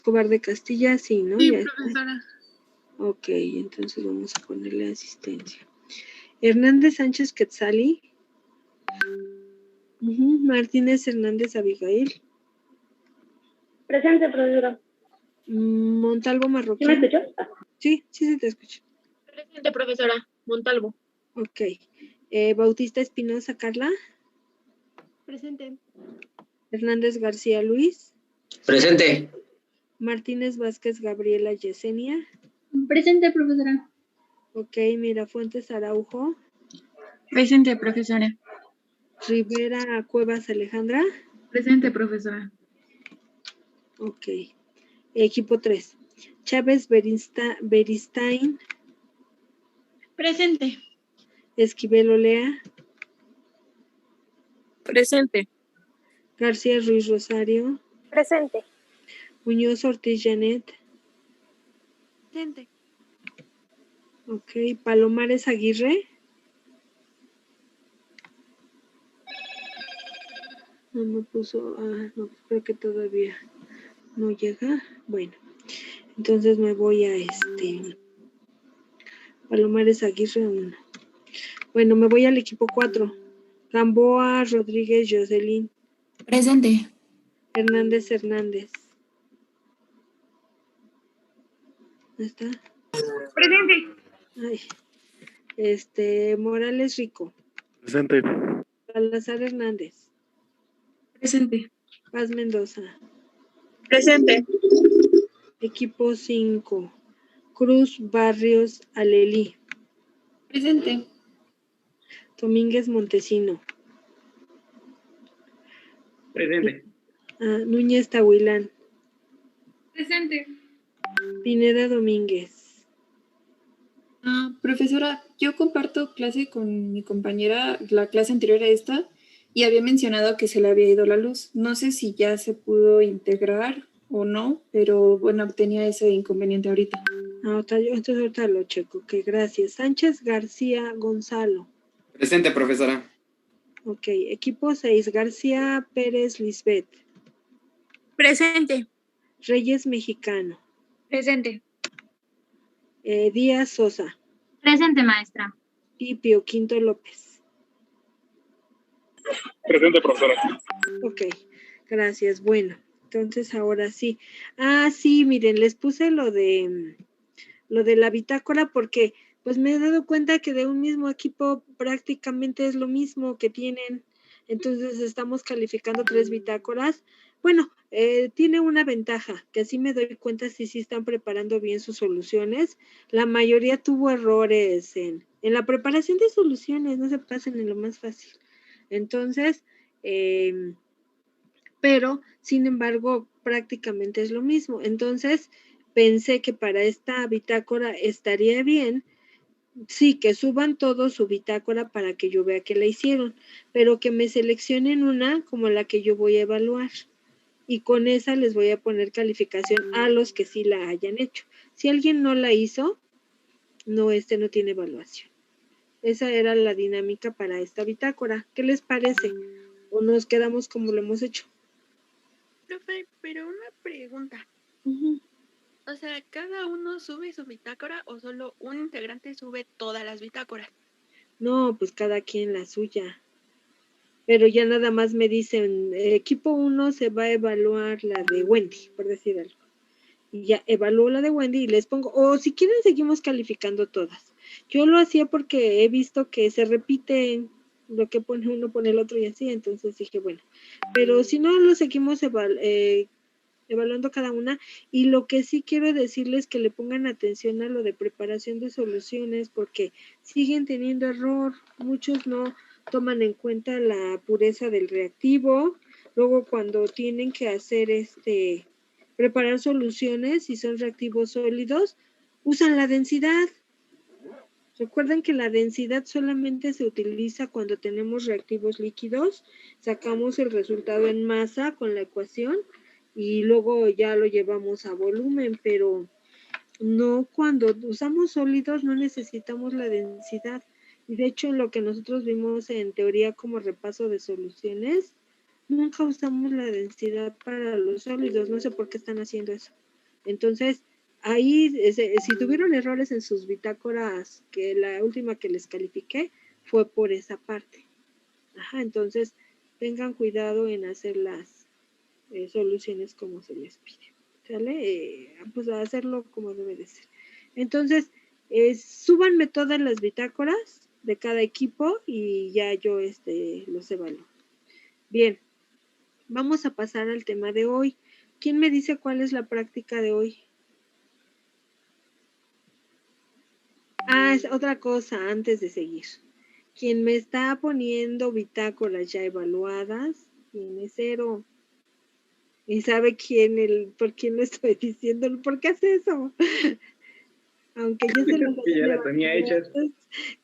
Escobar de Castilla, sí, ¿no? Sí, Ya profesora. está. Ok, entonces vamos a ponerle asistencia. Hernández Sánchez Quetzali. Martínez Hernández Abigail. Presente, profesora. Montalvo Marroquín. ¿Sí me escuchó? Sí, se te escucha. Presente, profesora. Montalvo. Ok. Bautista Espinosa Carla. Presente. Hernández García Luis. Presente. Martínez Vázquez Gabriela Yesenia. Presente, profesora. Ok, Mirafuentes Araujo. Presente, profesora. Rivera Cuevas Alejandra. Presente, profesora. Ok. Equipo 3. Chávez Beristain. Presente. Esquivel Olea. Presente. García Ruiz Rosario. Presente. Muñoz Ortiz Janet. Presente. Ok. Palomares Aguirre. No me puso. No, creo que todavía no llega. Bueno, entonces me voy a Palomares Aguirre 1. Bueno, me voy al equipo 4. Gamboa Rodríguez Jocelyn. Presente. Hernández Hernández. ¿Dónde está? Presente. Ay. Morales Rico. Presente. Salazar Hernández. Presente. Paz Mendoza. Presente. Equipo 5. Cruz Barrios Alelí. Presente. Domínguez Montesino. Presente. Núñez Tahuilán. Presente. Pineda Domínguez. Profesora, yo comparto clase con mi compañera, la clase anterior a esta, y había mencionado que se le había ido la luz. No sé si ya se pudo integrar o no, pero bueno, tenía ese inconveniente ahorita. Entonces ahorita lo checo. Ok, gracias. Sánchez García Gonzalo. Presente, profesora. Ok, equipo 6. García Pérez Lisbeth. Presente. Reyes Mexicano. Presente. Díaz Sosa. Presente, maestra. Y Pio Quinto López. Presente, profesora. Ok, gracias. Bueno, entonces ahora sí. Sí, miren, les puse lo de la bitácora porque pues me he dado cuenta que de un mismo equipo prácticamente es lo mismo que tienen. Entonces estamos calificando 3 bitácoras. Bueno, tiene una ventaja, que así me doy cuenta si sí están preparando bien sus soluciones. La mayoría tuvo errores en la preparación de soluciones, no se pasen en lo más fácil. Entonces, pero sin embargo prácticamente es lo mismo. Entonces pensé que para esta bitácora estaría bien, sí, que suban todo su bitácora para que yo vea que la hicieron, pero que me seleccionen una como la que yo voy a evaluar y con esa les voy a poner calificación a los que sí la hayan hecho. Si alguien no la hizo, no tiene evaluación. Esa era la dinámica para esta bitácora. ¿Qué les parece? ¿O nos quedamos como lo hemos hecho? Profe, pero una pregunta. O sea, ¿cada uno sube su bitácora o solo un integrante sube todas las bitácoras? No, pues cada quien la suya. Pero ya nada más me dicen, equipo 1 se va a evaluar la de Wendy, por decir algo. Y ya evalúo la de Wendy y les pongo, o si quieren seguimos calificando todas. Yo lo hacía porque he visto que se repite lo que pone uno, pone el otro y así, entonces dije, bueno, pero si no lo seguimos evaluando cada una. Y lo que sí quiero decirles que le pongan atención a lo de preparación de soluciones porque siguen teniendo error, muchos no toman en cuenta la pureza del reactivo, luego cuando tienen que hacer preparar soluciones y son reactivos sólidos, usan la densidad. Recuerden que la densidad solamente se utiliza cuando tenemos reactivos líquidos, sacamos el resultado en masa con la ecuación y luego ya lo llevamos a volumen, pero no cuando usamos sólidos no necesitamos la densidad. Y de hecho, lo que nosotros vimos en teoría como repaso de soluciones, nunca usamos la densidad para los sólidos. No sé por qué están haciendo eso. Entonces, ahí, si tuvieron errores en sus bitácoras, que la última que les califiqué fue por esa parte. Ajá, entonces, tengan cuidado en hacer las soluciones como se les pide. ¿Sale? Pues a hacerlo como debe de ser. Entonces, súbanme todas las bitácoras de cada equipo y ya yo los evalúo. Bien, vamos a pasar al tema de hoy. ¿Quién me dice cuál es la práctica de hoy? Es otra cosa antes de seguir. Quien me está poniendo bitácoras ya evaluadas, tiene 0. ¿Y sabe por quién lo estoy diciendo? ¿Por qué hace eso? Aunque yo se los ya las tenía hechas.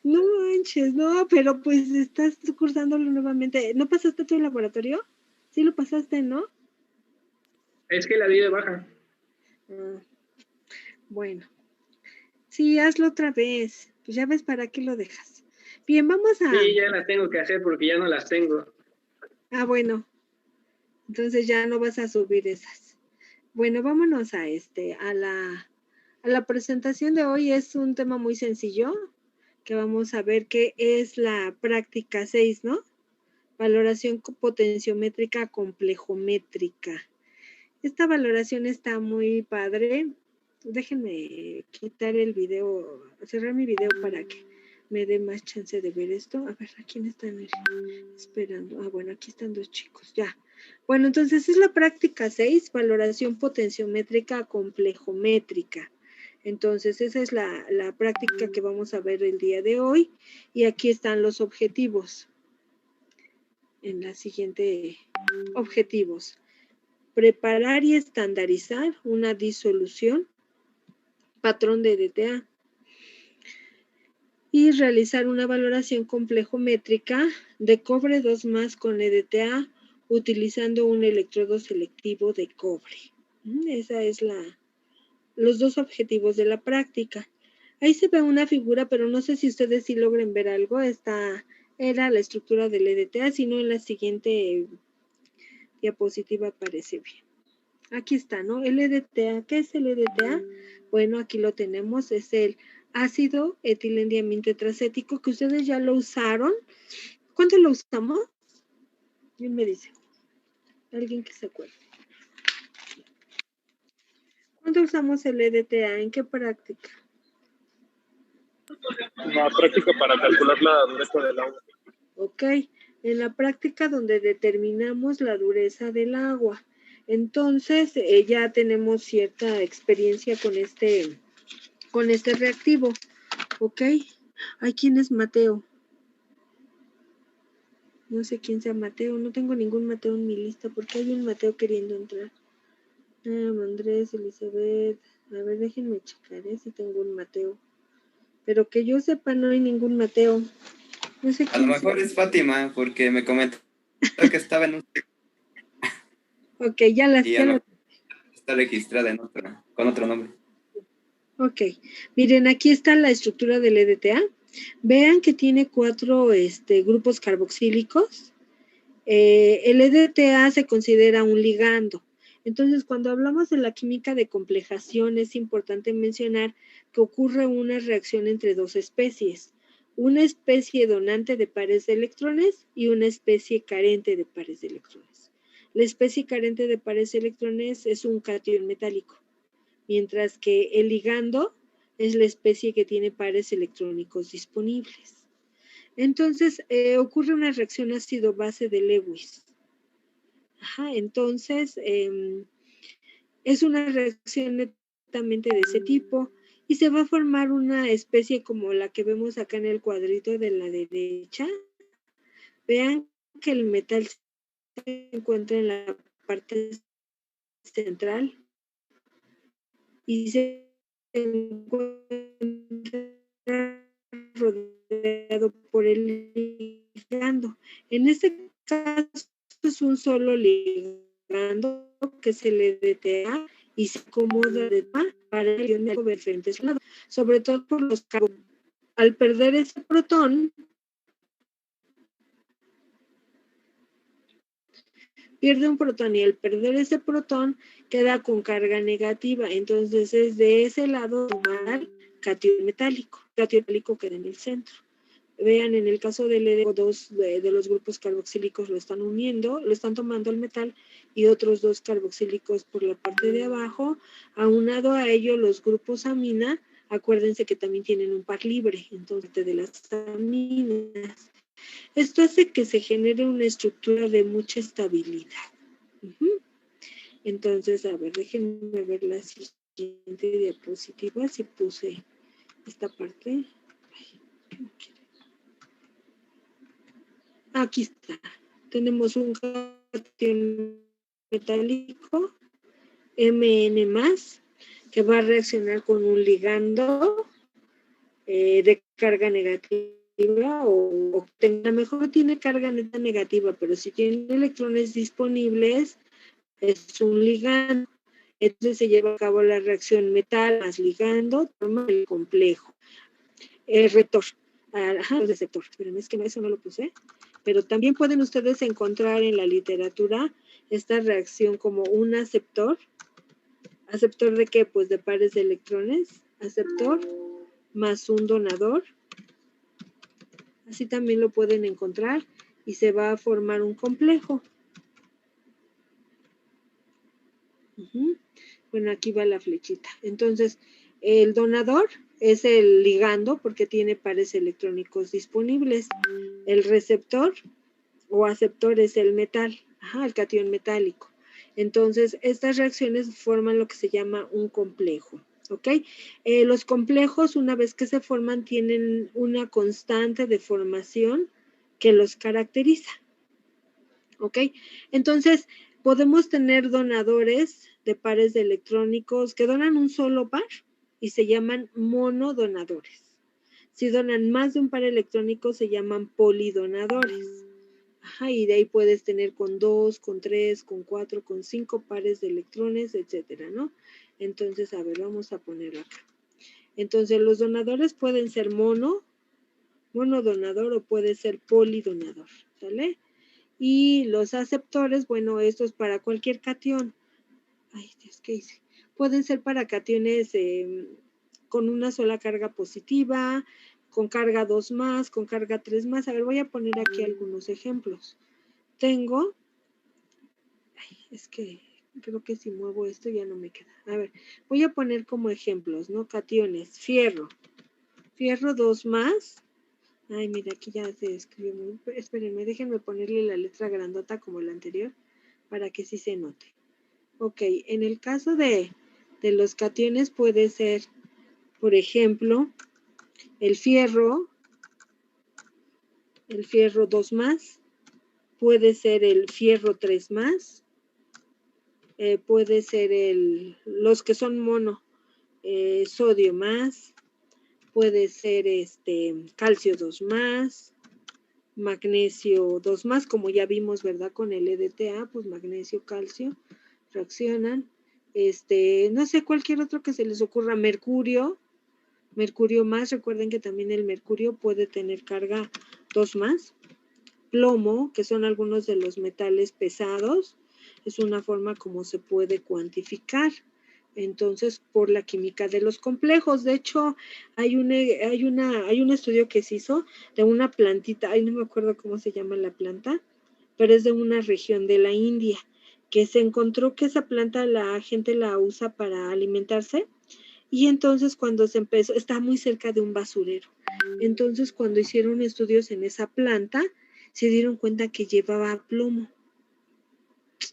No manches, no, pero pues estás cursándolo nuevamente. ¿No pasaste tu laboratorio? Sí lo pasaste, ¿no? Es que la di de baja. Bueno. Sí, hazlo otra vez. Pues ya ves para qué lo dejas. Bien, vamos a... Sí, ya las tengo que hacer porque ya no las tengo. Bueno. Entonces ya no vas a subir esas. Bueno, vámonos a la presentación de hoy. Es un tema muy sencillo, que vamos a ver qué es la práctica 6, ¿no? Valoración potenciométrica complejométrica. Esta valoración está muy padre. Déjenme quitar el video, cerrar mi video para que me dé más chance de ver esto. A ver, ¿a quién están esperando? Bueno, aquí están 2 chicos, ya. Bueno, entonces es la práctica 6, valoración potenciométrica complejométrica. Entonces, esa es la práctica que vamos a ver el día de hoy. Y aquí están los objetivos. En la siguiente, objetivos. Preparar y estandarizar una disolución, patrón de DTA. Y realizar una valoración complejométrica de cobre 2+ con EDTA utilizando un electrodo selectivo de cobre. Esa es los 2 objetivos de la práctica. Ahí se ve una figura, pero no sé si ustedes sí logren ver algo. Esta era la estructura del EDTA, si no en la siguiente diapositiva aparece bien. Aquí está, ¿no? El EDTA. ¿Qué es el EDTA? Bueno, aquí lo tenemos. Es el ácido etilendiamina-tetracético que ustedes ya lo usaron. ¿Cuánto lo usamos? ¿Quién me dice? Alguien que se acuerde. ¿Cuándo usamos el EDTA? ¿En qué práctica? La práctica para calcular la dureza del agua. Ok, en la práctica donde determinamos la dureza del agua. Entonces, ya tenemos cierta experiencia con este reactivo. Ok. Ay, ¿quién es Mateo? No sé quién sea Mateo. No tengo ningún Mateo en mi lista porque hay un Mateo queriendo entrar. Andrés, Elizabeth. A ver, déjenme checar si tengo un Mateo. Pero que yo sepa, no hay ningún Mateo. No sé A lo mejor es Fátima, porque me comentó que estaba en un... Ok, ya las... Está registrada con otro nombre. Ok, miren, aquí está la estructura del EDTA. Vean que tiene 4 grupos carboxílicos. El EDTA se considera un ligando. Entonces, cuando hablamos de la química de complejación, es importante mencionar que ocurre una reacción entre 2 especies. Una especie donante de pares de electrones y una especie carente de pares de electrones. La especie carente de pares de electrones es un catión metálico, mientras que el ligando es la especie que tiene pares electrónicos disponibles. Entonces, ocurre una reacción ácido-base de Lewis. Entonces, es una reacción netamente de ese tipo y se va a formar una especie como la que vemos acá en el cuadrito de la derecha. Vean que el metal se encuentra en la parte central y se encuentra rodeado por el ligando. En este caso es un solo ligando que se le DTA y se acomoda de para el de diferentes lados, sobre todo por los carbonos. Al perder ese protón, pierde un protón y al perder ese protón queda con carga negativa. Entonces es de ese lado tomar catión metálico. Catión metálico queda en el centro. Vean, en el caso del EDO2 de los grupos carboxílicos lo están uniendo, lo están tomando el metal y otros dos carboxílicos por la parte de abajo. Aunado a ello, los grupos amina, acuérdense que también tienen un par libre, entonces de las aminas. Esto hace que se genere una estructura de mucha estabilidad. Entonces, a ver, déjenme ver la siguiente diapositiva, si puse esta parte. Aquí está. Tenemos un catión metálico, Mn+, que va a reaccionar con un ligando de carga negativa o a lo mejor tiene carga neta negativa, pero si tiene electrones disponibles, es un ligando. Entonces se lleva a cabo la reacción metal más ligando, forma el complejo. El receptor. El receptor. Esperen, es que eso no lo puse. Pero también pueden ustedes encontrar en la literatura esta reacción como un aceptor. ¿Aceptor de qué? Pues de pares de electrones. Aceptor más un donador. Así también lo pueden encontrar y se va a formar un complejo. Bueno, aquí va la flechita. Entonces, el donador es el ligando porque tiene pares electrónicos disponibles. El receptor o aceptor es el metal, el catión metálico. Entonces, estas reacciones forman lo que se llama un complejo, ¿ok? Los complejos, una vez que se forman, tienen una constante de formación que los caracteriza, ¿ok? Entonces, podemos tener donadores de pares de electrónicos que donan un solo par y se llaman monodonadores. Si donan más de un par electrónico, se llaman polidonadores. Y de ahí puedes tener con 2, con 3, con 4, con 5 pares de electrones, etcétera, ¿no? Entonces, a ver, vamos a ponerlo acá. Entonces, los donadores pueden ser monodonador o puede ser polidonador, ¿sale? Y los aceptores, bueno, esto es para cualquier catión. Ay, Dios, ¿qué hice? Pueden ser para cationes con una sola carga positiva, con carga 2+, con carga 3+. A ver, voy a poner aquí algunos ejemplos. Tengo, es que creo que si muevo esto ya no me queda. A ver, voy a poner como ejemplos, ¿no? Cationes, fierro 2+. Ay, mira, aquí ya se escribió muy... Espérenme, déjenme ponerle la letra grandota como la anterior para que sí se note. Ok, en el caso de los cationes puede ser, por ejemplo, el fierro 2+, puede ser el fierro 3+, puede ser los que son mono, sodio más, puede ser calcio 2+, magnesio 2+, como ya vimos, ¿verdad? Con el EDTA, pues magnesio, calcio, reaccionan. No sé, cualquier otro que se les ocurra, mercurio más, recuerden que también el mercurio puede tener carga 2+, plomo, que son algunos de los metales pesados, es una forma como se puede cuantificar. Entonces, por la química de los complejos. De hecho, hay un estudio que se hizo de una plantita, no me acuerdo cómo se llama la planta, pero es de una región de la India, que se encontró que esa planta la gente la usa para alimentarse, y entonces cuando se empezó, está muy cerca de un basurero. Entonces, cuando hicieron estudios en esa planta, se dieron cuenta que llevaba plomo.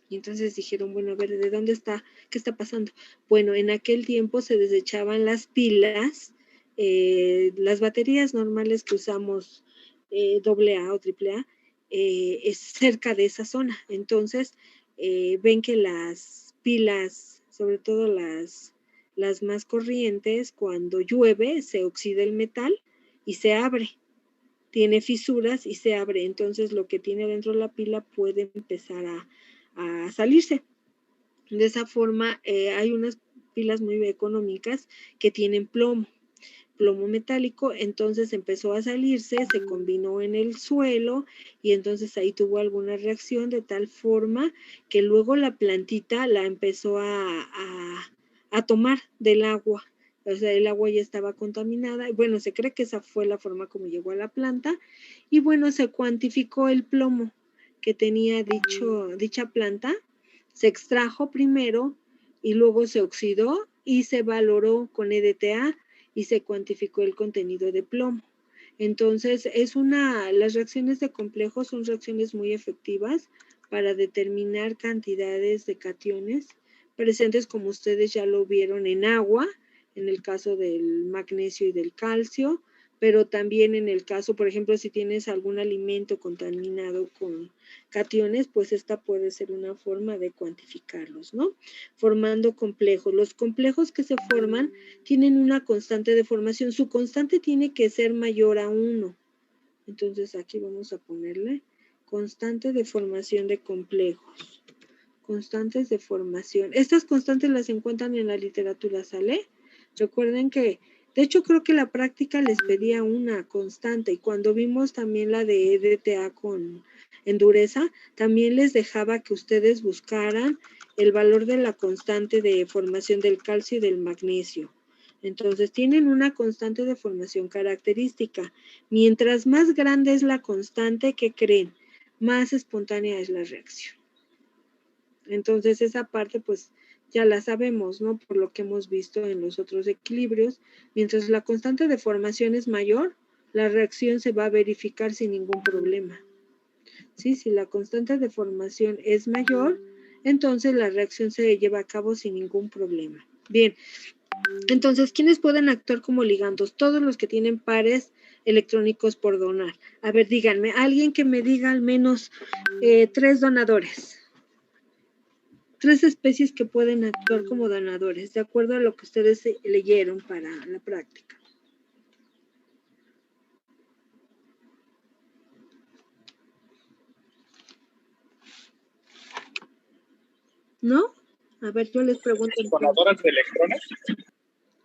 Y entonces dijeron, bueno, a ver, ¿de dónde está? ¿Qué está pasando? Bueno, en aquel tiempo se desechaban las pilas, las baterías normales que usamos AA o AAA, es cerca de esa zona. Entonces, ven que las pilas, sobre todo las más corrientes, cuando llueve, se oxida el metal y se abre. Tiene fisuras y se abre. Entonces, lo que tiene dentro la pila puede empezar a salirse. De esa forma, hay unas pilas muy económicas que tienen plomo. plomo metálico, entonces empezó a salirse, se combinó en el suelo y entonces ahí tuvo alguna reacción de tal forma que luego la plantita la empezó a tomar del agua. O sea, el agua ya estaba contaminada. Bueno, se cree que esa fue la forma como llegó a la planta. Y bueno, se cuantificó el plomo que tenía dicha planta. Se extrajo primero y luego se oxidó y se valoró con EDTA y se cuantificó el contenido de plomo. Entonces, las reacciones de complejos son reacciones muy efectivas para determinar cantidades de cationes presentes, como ustedes ya lo vieron, en agua, en el caso del magnesio y del calcio, pero también en el caso, por ejemplo, si tienes algún alimento contaminado con cationes, pues esta puede ser una forma de cuantificarlos, ¿no? Formando complejos. Los complejos que se forman tienen una constante de formación. Su constante tiene que ser mayor a 1. Entonces aquí vamos a ponerle constante de formación de complejos. Constantes de formación. Estas constantes las encuentran en la literatura, ¿sale? Recuerden que, de hecho creo que la práctica les pedía una constante y cuando vimos también la de EDTA en dureza, también les dejaba que ustedes buscaran el valor de la constante de formación del calcio y del magnesio. Entonces tienen una constante de formación característica. Mientras más grande es la constante, ¿qué creen? Más espontánea es la reacción. Entonces esa parte pues ya la sabemos, ¿no? Por lo que hemos visto en los otros equilibrios. Mientras la constante de formación es mayor, la reacción se va a verificar sin ningún problema. ¿Sí? Si la constante de formación es mayor, entonces la reacción se lleva a cabo sin ningún problema. Bien, entonces, ¿quiénes pueden actuar como ligandos? Todos los que tienen pares electrónicos por donar. A ver, díganme, alguien que me diga al menos 3 donadores. 3 especies que pueden actuar como donadores, de acuerdo a lo que ustedes leyeron para la práctica. ¿No? A ver, yo les pregunto. ¿Donadoras de electrones?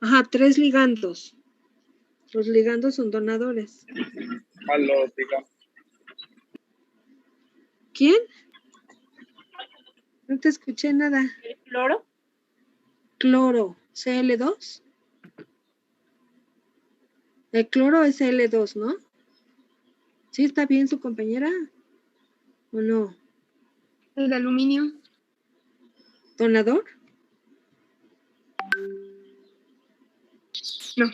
Ajá, 3 ligandos. Los ligandos son donadores. A los ligandos. ¿Quién? No te escuché nada. ¿El cloro? Cloro, Cl2. El cloro es Cl2, ¿no? ¿Sí está bien su compañera? ¿O no? El aluminio. ¿Donador? No.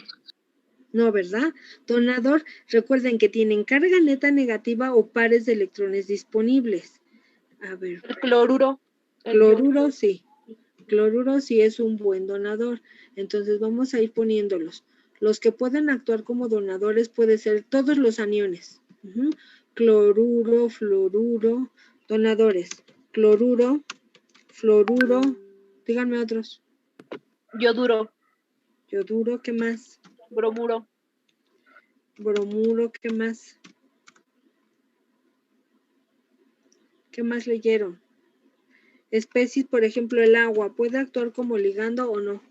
No, ¿verdad? Donador, recuerden que tienen carga neta negativa o pares de electrones disponibles. A ver. El cloruro. Cloruro sí. Cloruro sí es un buen donador. Entonces vamos a ir poniéndolos. Los que pueden actuar como donadores pueden ser todos los aniones. Cloruro, fluoruro, donadores. Cloruro, fluoruro, díganme otros. Yoduro. Yoduro, ¿qué más? Bromuro. Bromuro, ¿qué más? ¿Qué más leyeron? Especies, por ejemplo, el agua, ¿puede actuar como ligando o no?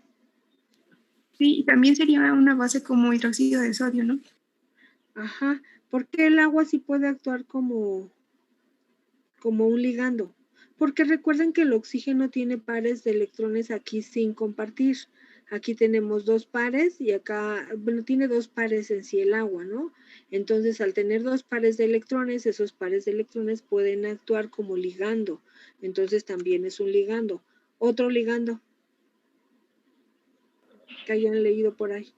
Sí, también sería una base como hidróxido de sodio, ¿no? Ajá, ¿por qué el agua sí puede actuar como un ligando? Porque recuerden que el oxígeno tiene pares de electrones aquí sin compartir. Aquí tenemos 2 pares y acá, bueno, tiene 2 pares en sí el agua, ¿no? Entonces, al tener 2 pares de electrones, esos pares de electrones pueden actuar como ligando. Entonces, también es un ligando. Otro ligando que hayan leído por ahí.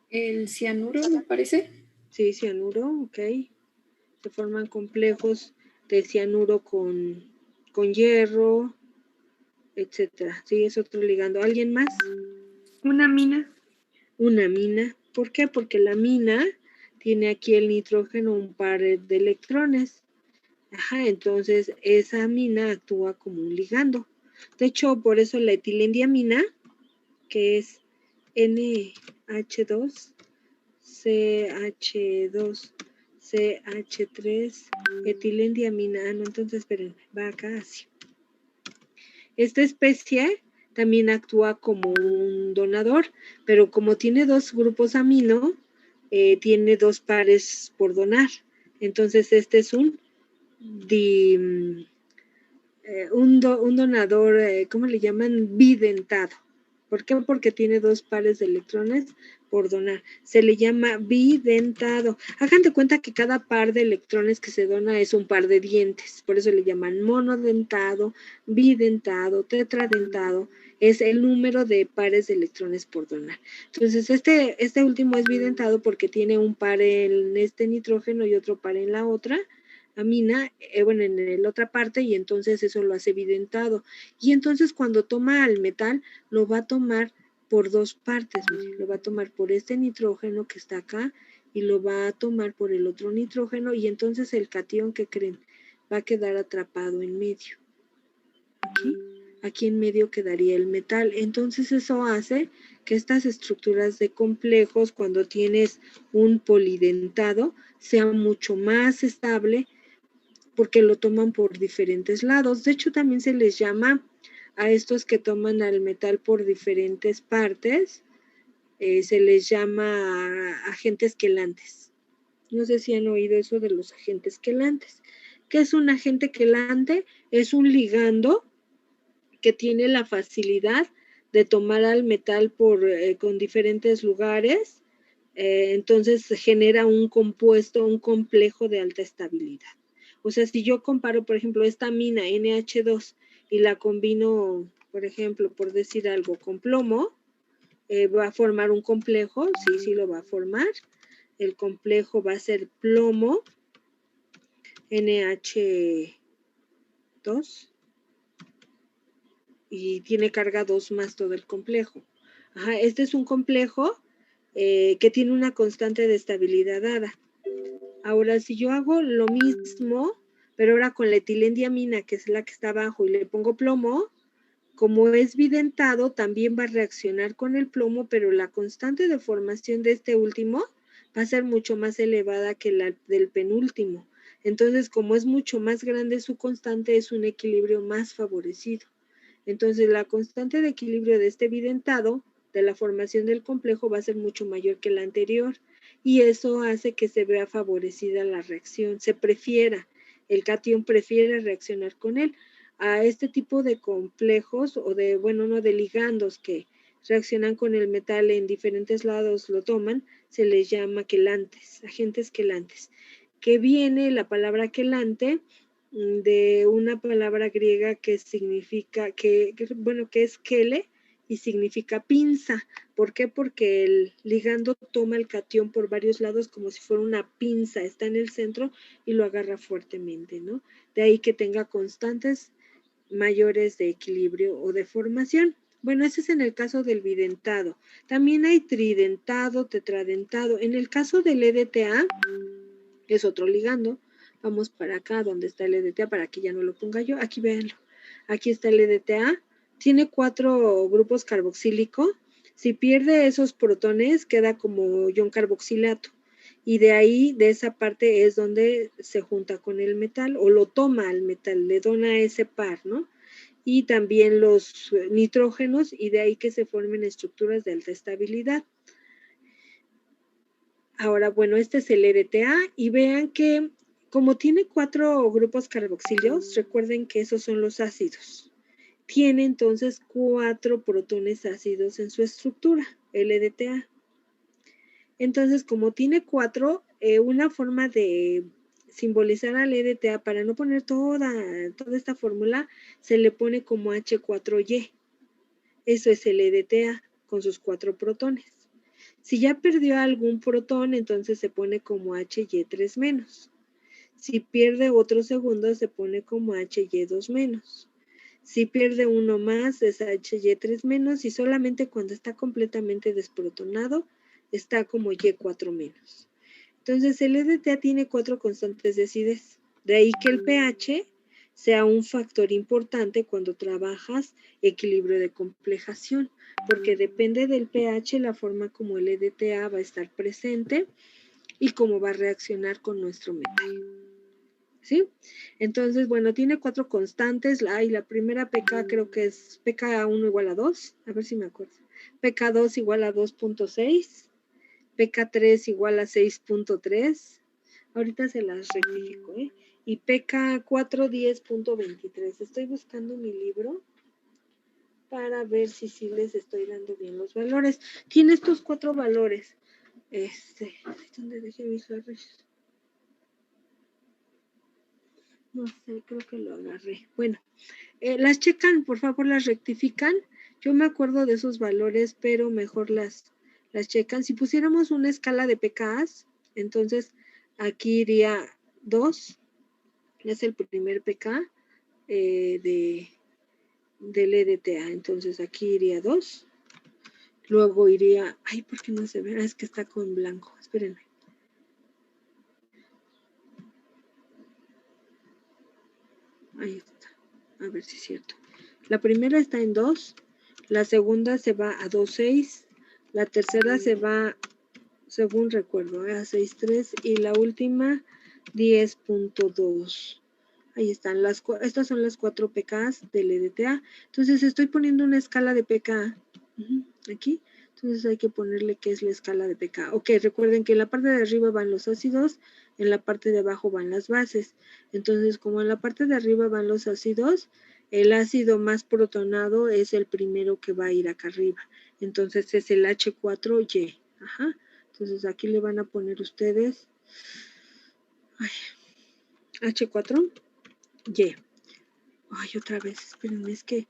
El cianuro, me parece. Sí, cianuro, ok. Se forman complejos de cianuro con hierro, etcétera. Sí, es otro ligando. ¿Alguien más? Una mina. Una mina. ¿Por qué? Porque la mina tiene aquí el nitrógeno un par de electrones. Ajá, entonces esa mina actúa como un ligando. De hecho, por eso la etilendiamina, que es NH2, CH2, CH3, etilendiamina. Ah, no, entonces espérenme, va acá así. Esta especie también actúa como un donador, pero como tiene 2 grupos amino, tiene 2 pares por donar. Entonces, este es un donador, ¿cómo le llaman? Bidentado. ¿Por qué? Porque tiene 2 pares de electrones por donar. Se le llama bidentado. Hagan de cuenta que cada par de electrones que se dona es un par de dientes. Por eso le llaman monodentado, bidentado, tetradentado. Es el número de pares de electrones por donar. Entonces, este último es bidentado porque tiene un par en este nitrógeno y otro par en la otra amina, en la otra parte, y entonces eso lo hace bidentado. Y entonces cuando toma al metal, lo va a tomar por 2 partes, lo va a tomar por este nitrógeno que está acá, y lo va a tomar por el otro nitrógeno, y entonces el catión, ¿qué creen? Va a quedar atrapado en medio. Aquí en medio quedaría el metal. Entonces eso hace que estas estructuras de complejos, cuando tienes un polidentado, sea mucho más estable, porque lo toman por diferentes lados. De hecho, también se les llama a estos que toman al metal por diferentes partes, se les llama agentes quelantes. No sé si han oído eso de los agentes quelantes. ¿Qué es un agente quelante? Es un ligando que tiene la facilidad de tomar al metal con diferentes lugares. Entonces genera un compuesto, un complejo de alta estabilidad. O sea, si yo comparo, por ejemplo, esta amina NH2 y la combino, por ejemplo, por decir algo, con plomo, va a formar un complejo, sí lo va a formar. El complejo va a ser plomo NH2 y tiene carga 2 más todo el complejo. Este es un complejo que tiene una constante de estabilidad dada. Ahora, si yo hago lo mismo, pero ahora con la etilendiamina, que es la que está abajo, y le pongo plomo, como es bidentado, también va a reaccionar con el plomo, pero la constante de formación de este último va a ser mucho más elevada que la del penúltimo. Entonces, como es mucho más grande su constante, es un equilibrio más favorecido. Entonces, la constante de equilibrio de este bidentado, de la formación del complejo, va a ser mucho mayor que la anterior, y eso hace que se vea favorecida la reacción, el catión prefiere reaccionar con él. A este tipo de complejos, o de ligandos que reaccionan con el metal en diferentes lados, lo toman, se les llama quelantes, agentes quelantes, que viene la palabra quelante de una palabra griega que significa, que es quele, y significa pinza. ¿Por qué? Porque el ligando toma el catión por varios lados como si fuera una pinza, está en el centro y lo agarra fuertemente, ¿no? De ahí que tenga constantes mayores de equilibrio o de formación. Bueno, ese es en el caso del bidentado. También hay tridentado, tetradentado. En el caso del EDTA, es otro ligando. Vamos para acá donde está el EDTA para que ya no lo ponga yo. Aquí véanlo. Aquí está el EDTA. Tiene 4 grupos carboxílico. Si pierde esos protones, queda como ion carboxilato. Y de ahí, de esa parte, es donde se junta con el metal, o lo toma al metal, le dona ese par, ¿no? Y también los nitrógenos, y de ahí que se formen estructuras de alta estabilidad. Ahora, bueno, este es el EDTA, y vean que como tiene 4 grupos carboxíleos, recuerden que esos son los ácidos. Tiene entonces 4 protones ácidos en su estructura, el EDTA. Entonces, como tiene 4, una forma de simbolizar al EDTA, para no poner toda esta fórmula, se le pone como H4Y. Eso es el EDTA con sus 4 protones. Si ya perdió algún protón, entonces se pone como HY3-. Si pierde otro segundo, se pone como HY2-. Si pierde uno más, es HY3-, y solamente cuando está completamente desprotonado, está como Y4-. Entonces, el EDTA tiene 4 constantes de acidez. De ahí que el pH sea un factor importante cuando trabajas equilibrio de complejación, porque depende del pH la forma como el EDTA va a estar presente y cómo va a reaccionar con nuestro metal. ¿sí? Entonces, bueno, tiene 4 constantes. La primera pK creo que es pK1 igual a 2. A ver si me acuerdo. pK2 igual a 2.6. pK3 igual a 6.3. Ahorita se las rectifico, ¿eh? Y pK4 10.23. Estoy buscando mi libro para ver si sí les estoy dando bien los valores. Tiene estos 4 valores. ¿Dónde dejé mis valores? No sé, creo que lo agarré. Bueno, las checan, por favor, las rectifican. Yo me acuerdo de esos valores, pero mejor las checan. Si pusiéramos una escala de pKs, entonces aquí iría 2, es el primer pK del EDTA. Entonces aquí iría 2. Luego iría, ay, ¿por qué no se ve? Es que está con blanco. Espérenme. Ahí está. A ver si es cierto. La primera está en 2. La segunda se va a 2.6. La tercera se va, según recuerdo, a 6.3. Y la última, 10.2. Ahí están. Estas son las 4 pKs del EDTA. Entonces estoy poniendo una escala de pK. Aquí. Entonces hay que ponerle qué es la escala de pK. Ok, recuerden que en la parte de arriba van los ácidos, en la parte de abajo van las bases. Entonces, como en la parte de arriba van los ácidos, el ácido más protonado es el primero que va a ir acá arriba. Entonces es el H4Y. Ajá. Entonces aquí le van a poner ustedes H4Y. Ay, otra vez, espérenme, es que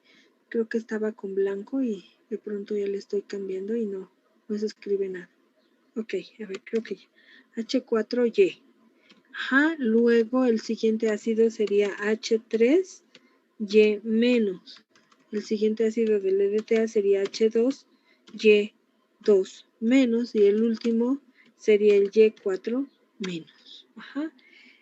creo que estaba con blanco y de pronto ya le estoy cambiando y no se escribe nada. Ok, a ver, creo que ya. H4Y. Ajá, luego el siguiente ácido sería H3Y menos. El siguiente ácido del EDTA sería H2Y2 menos y el último sería el Y4 menos. Ajá.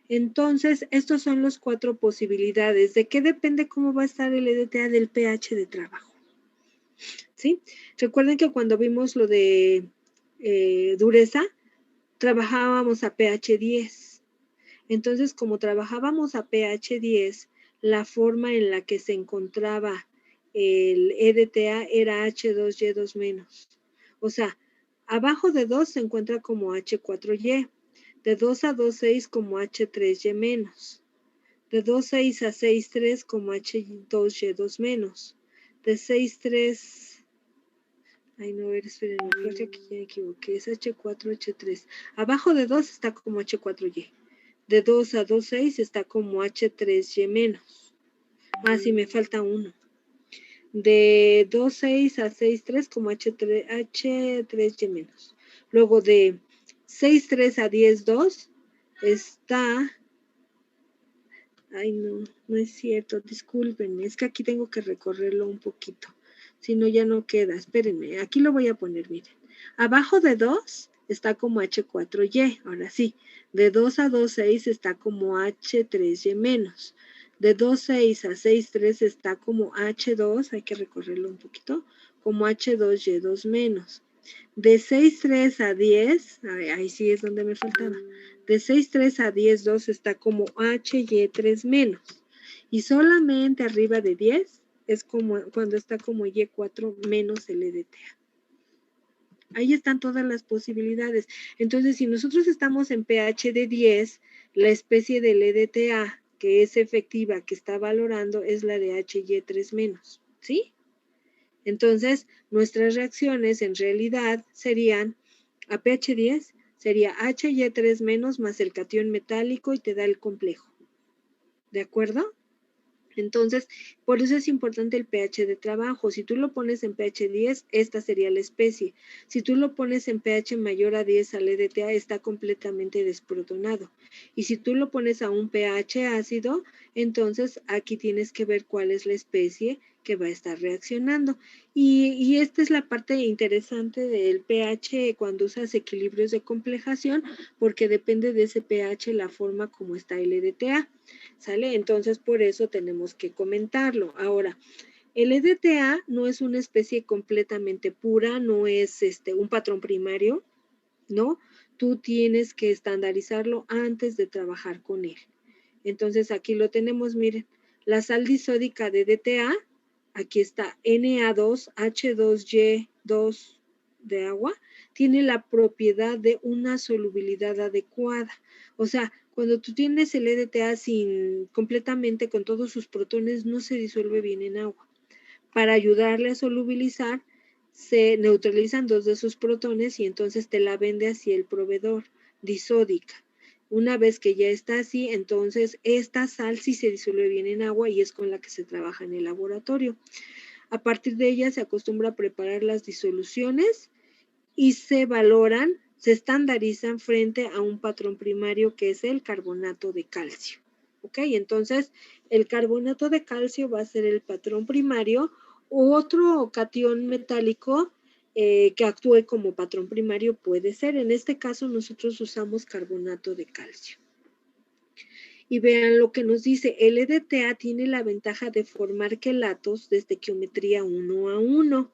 Entonces, estos son las 4 posibilidades. ¿De qué depende cómo va a estar el EDTA? Del pH de trabajo. ¿Sí? Recuerden que cuando vimos lo de dureza, trabajábamos a pH 10. Entonces, como trabajábamos a pH 10, la forma en la que se encontraba el EDTA era H2Y2 menos. O sea, abajo de 2 se encuentra como H4Y. De 2 a 2,6 como H3Y menos. De 2,6 a 6,3 como H2Y2 menos. De 6,3... Ay, no, a ver, espérenme, creo que aquí ya me equivoqué. Es H4, H3. Abajo de 2 está como H4Y. De 2 a 2,6 está como H3Y menos. Ah, sí, me falta uno. De 2,6 a 6,3 como H3Y menos. Luego de 6,3 a 10,2 está... Ay, no es cierto, discúlpenme, es que aquí tengo que recorrerlo un poquito, si no ya no queda, espérenme, aquí lo voy a poner, miren, abajo de 2 está como H4Y, ahora sí, de 2 a 2,6 está como H3Y menos, de 2,6 a 6,3 está como H2, hay que recorrerlo un poquito, como H2Y2 menos, de 6,3 a 10, ahí sí es donde me faltaba. De 6,3 a 10,2 está como HY3 menos. Y solamente arriba de 10 es como cuando está como Y4 menos el EDTA. Ahí están todas las posibilidades. Entonces, si nosotros estamos en pH de 10, la especie del EDTA que es efectiva, que está valorando, es la de HY3 menos. ¿Sí? Entonces, nuestras reacciones en realidad serían, a pH 10, sería HY3 menos más el catión metálico y te da el complejo. ¿De acuerdo? Entonces, por eso es importante el pH de trabajo. Si tú lo pones en pH 10, esta sería la especie. Si tú lo pones en pH mayor a 10 al EDTA, está completamente desprotonado. Y si tú lo pones a un pH ácido, entonces aquí tienes que ver cuál es la especie que va a estar reaccionando. Y esta es la parte interesante del pH cuando usas equilibrios de complejación, porque depende de ese pH la forma como está el EDTA. ¿Sale? Entonces, por eso tenemos que comentarlo. Ahora, el EDTA no es una especie completamente pura, no es un patrón primario, ¿no? Tú tienes que estandarizarlo antes de trabajar con él. Entonces aquí lo tenemos, miren, la sal disódica de DTA, aquí está Na2H2Y2 de agua, tiene la propiedad de una solubilidad adecuada. O sea, cuando tú tienes el EDTA completamente con todos sus protones, no se disuelve bien en agua. Para ayudarle a solubilizar, se neutralizan 2 de sus protones y entonces te la vende así el proveedor, disódica. Una vez que ya está así, entonces esta sal sí se disuelve bien en agua y es con la que se trabaja en el laboratorio. A partir de ella se acostumbra a preparar las disoluciones y se valoran, se estandarizan frente a un patrón primario que es el carbonato de calcio. ¿Ok? Entonces, el carbonato de calcio va a ser el patrón primario u otro catión metálico que actúe como patrón primario puede ser. En este caso, nosotros usamos carbonato de calcio. Y vean lo que nos dice, el EDTA tiene la ventaja de formar quelatos de estequiometría 1 a 1.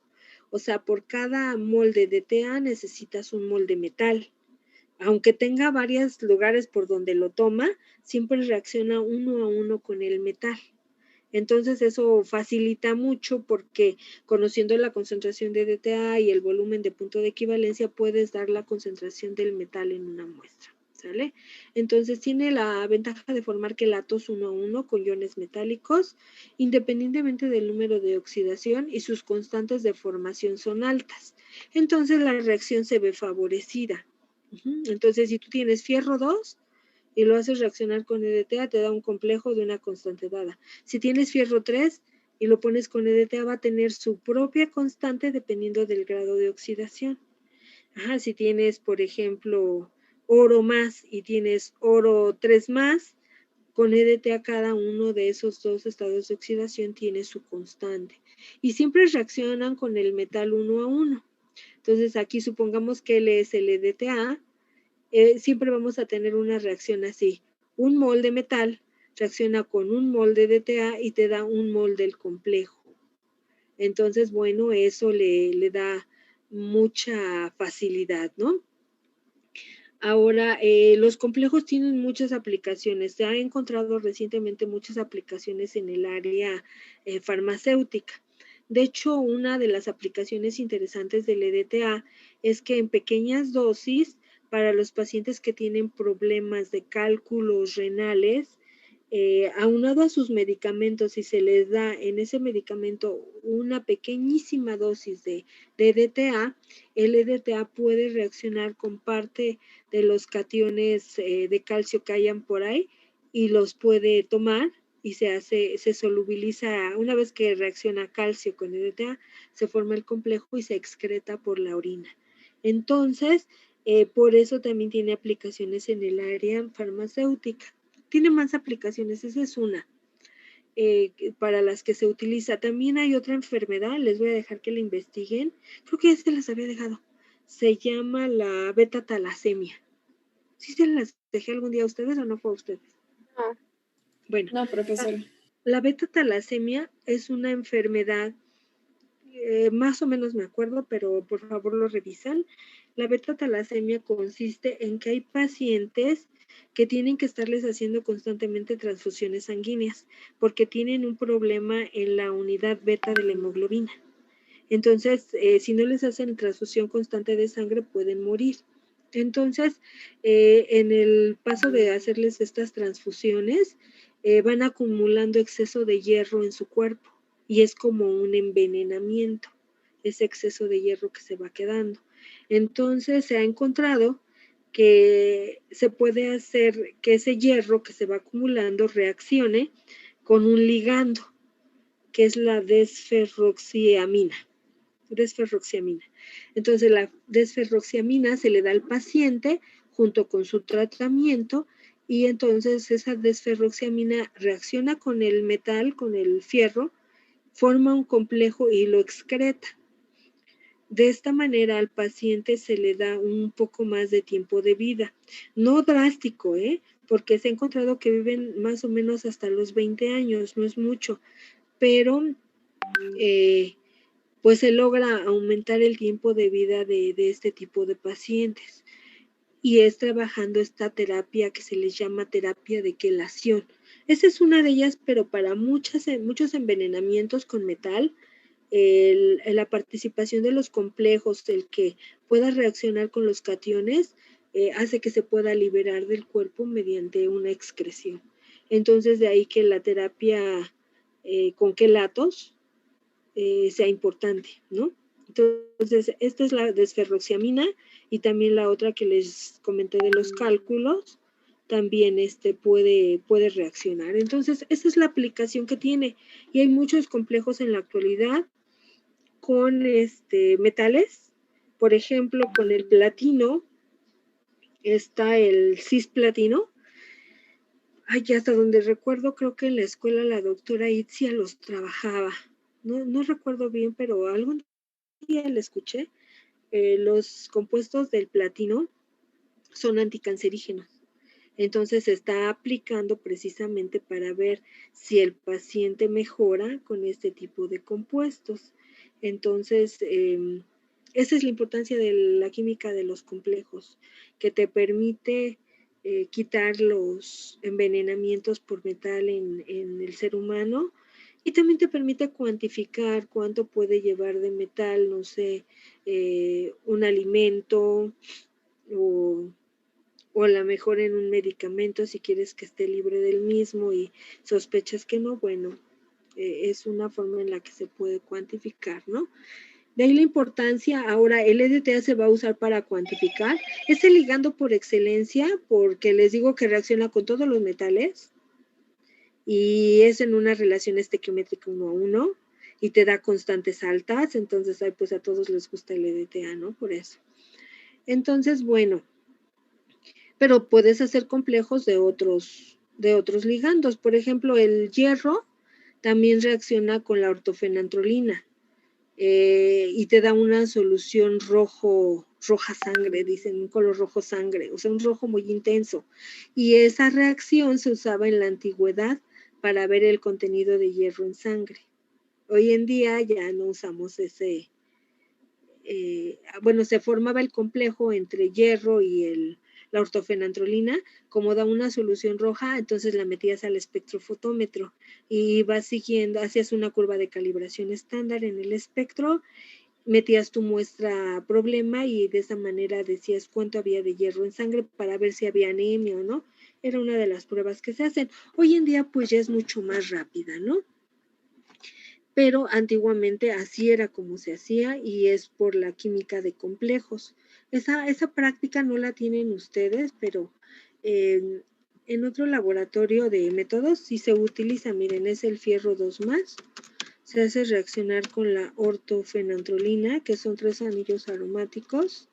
O sea, por cada molde de DTA necesitas un molde metal. Aunque tenga varios lugares por donde lo toma, siempre reacciona 1 a 1 con el metal. Entonces eso facilita mucho porque conociendo la concentración de DTA y el volumen de punto de equivalencia puedes dar la concentración del metal en una muestra, ¿sale? Entonces tiene la ventaja de formar quelatos 1 a 1 con iones metálicos independientemente del número de oxidación y sus constantes de formación son altas. Entonces la reacción se ve favorecida. Entonces si tú tienes fierro 2 y lo haces reaccionar con EDTA, te da un complejo de una constante dada. Si tienes fierro 3 y lo pones con EDTA, va a tener su propia constante dependiendo del grado de oxidación. Si tienes, por ejemplo, oro más y tienes oro 3 más, con EDTA cada uno de esos dos estados de oxidación tiene su constante. Y siempre reaccionan con el metal 1 a 1. Entonces aquí supongamos que él es el EDTA, siempre vamos a tener una reacción así. Un mol de metal reacciona con un mol de DTA y te da un mol del complejo. Entonces, bueno, eso le da mucha facilidad, ¿no? Ahora, los complejos tienen muchas aplicaciones. Se han encontrado recientemente muchas aplicaciones en el área farmacéutica. De hecho, una de las aplicaciones interesantes del EDTA es que en pequeñas dosis para los pacientes que tienen problemas de cálculos renales, aunado a sus medicamentos, si se les da en ese medicamento una pequeñísima dosis de EDTA, el EDTA puede reaccionar con parte de los cationes de calcio que hayan por ahí y los puede tomar y se solubiliza. Una vez que reacciona calcio con EDTA, se forma el complejo y se excreta por la orina. Entonces, por eso también tiene aplicaciones en el área farmacéutica. Tiene más aplicaciones, esa es una para las que se utiliza. También hay otra enfermedad, les voy a dejar que la investiguen. Creo que ya se las había dejado. Se llama la beta-talasemia. ¿Sí se las dejé algún día a ustedes o no fue a ustedes? No. Bueno, No, profesora. la beta-talasemia es una enfermedad, más o menos me acuerdo, pero por favor lo revisan. La beta-talasemia consiste en que hay pacientes que tienen que estarles haciendo constantemente transfusiones sanguíneas porque tienen un problema en la unidad beta de la hemoglobina. Entonces, si no les hacen transfusión constante de sangre, pueden morir. Entonces, en el paso de hacerles estas transfusiones, van acumulando exceso de hierro en su cuerpo y es como un envenenamiento, ese exceso de hierro que se va quedando. Entonces, se ha encontrado que se puede hacer que ese hierro que se va acumulando reaccione con un ligando, que es la desferroxiamina. Entonces la desferroxiamina se le da al paciente junto con su tratamiento y entonces esa desferroxiamina reacciona con el metal, con el fierro, forma un complejo y lo excreta. De esta manera al paciente se le da un poco más de tiempo de vida. No drástico, porque se ha encontrado que viven más o menos hasta los 20 años, no es mucho, pero pues se logra aumentar el tiempo de vida de este tipo de pacientes. Y es trabajando esta terapia que se les llama terapia de quelación. Esa es una de ellas, pero para muchos envenenamientos con metal, la participación de los complejos, el que pueda reaccionar con los cationes, hace que se pueda liberar del cuerpo mediante una excreción. Entonces, de ahí que la terapia con quelatos sea importante, ¿no? Entonces, esta es la desferroxiamina y también la otra que les comenté de los cálculos, también puede reaccionar. Entonces, esa es la aplicación que tiene. Y hay muchos complejos en la actualidad con metales. Por ejemplo, con el platino está el cisplatino. Ay, hasta donde recuerdo, creo que en la escuela la doctora Itzia los trabajaba. No recuerdo bien, pero algún día le escuché. Los compuestos del platino son anticancerígenos. Entonces se está aplicando precisamente para ver si el paciente mejora con este tipo de compuestos. Entonces, esa es la importancia de la química de los complejos, que te permite quitar los envenenamientos por metal en el ser humano y también te permite cuantificar cuánto puede llevar de metal, no sé, un alimento o a lo mejor en un medicamento si quieres que esté libre del mismo y sospechas que no, bueno, es una forma en la que se puede cuantificar, ¿no? De ahí la importancia, ahora el EDTA se va a usar para cuantificar, es el ligando por excelencia porque les digo que reacciona con todos los metales y es en una relación estequiométrica 1 a 1 y te da constantes altas, entonces pues a todos les gusta el EDTA, ¿no? Por eso. Entonces, bueno, pero puedes hacer complejos de otros ligandos. Por ejemplo, el hierro también reacciona con la ortofenantrolina y te da una solución roja sangre, dicen, un color rojo sangre, o sea, un rojo muy intenso. Y esa reacción se usaba en la antigüedad para ver el contenido de hierro en sangre. Hoy en día ya no usamos ese, bueno, se formaba el complejo entre hierro y la ortofenantrolina, como da una solución roja, entonces la metías al espectrofotómetro y vas siguiendo, hacías una curva de calibración estándar en el espectro, metías tu muestra problema y de esa manera decías cuánto había de hierro en sangre para ver si había anemia o no. Era una de las pruebas que se hacen. Hoy en día pues ya es mucho más rápida, ¿no? Pero antiguamente así era como se hacía y es por la química de complejos. Esa práctica no la tienen ustedes, pero en otro laboratorio de métodos sí se utiliza, miren, es el fierro 2+, se hace reaccionar con la ortofenantrolina, que son 3 anillos aromáticos.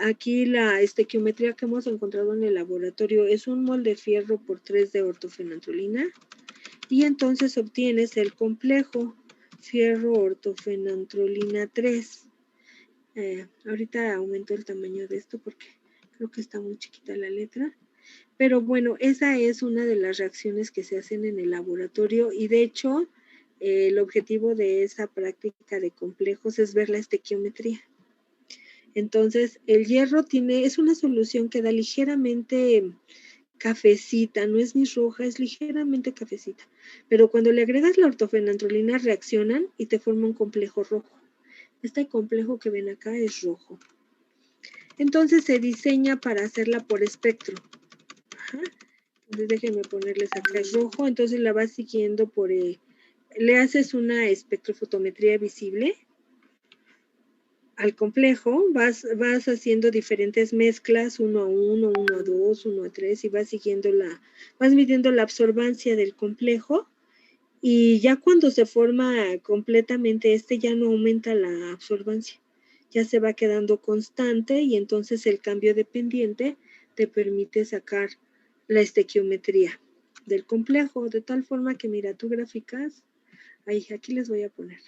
Aquí la estequiometría que hemos encontrado en el laboratorio es un mol de fierro por 3 de ortofenantrolina, y entonces obtienes el complejo fierro ortofenantrolina 3. Ahorita aumento el tamaño de esto porque creo que está muy chiquita la letra. Pero bueno, esa es una de las reacciones que se hacen en el laboratorio y de hecho el objetivo de esa práctica de complejos es ver la estequiometría. Entonces el hierro es una solución que da ligeramente cafecita, no es ni roja, es ligeramente cafecita. Pero cuando le agregas la ortofenantrolina reaccionan y te forma un complejo rojo. Este complejo que ven acá es rojo. Entonces se diseña para hacerla por espectro. Ajá. Entonces déjenme ponerles acá es rojo. Entonces la vas siguiendo le haces una espectrofotometría visible al complejo, vas haciendo diferentes mezclas, 1 a 1, 1 a 2, 1 a 3, y vas midiendo la absorbancia del complejo, y ya cuando se forma completamente ya no aumenta la absorbancia, ya se va quedando constante, y entonces el cambio de pendiente te permite sacar la estequiometría del complejo, de tal forma que, mira, tú gráficas, aquí les voy a poner.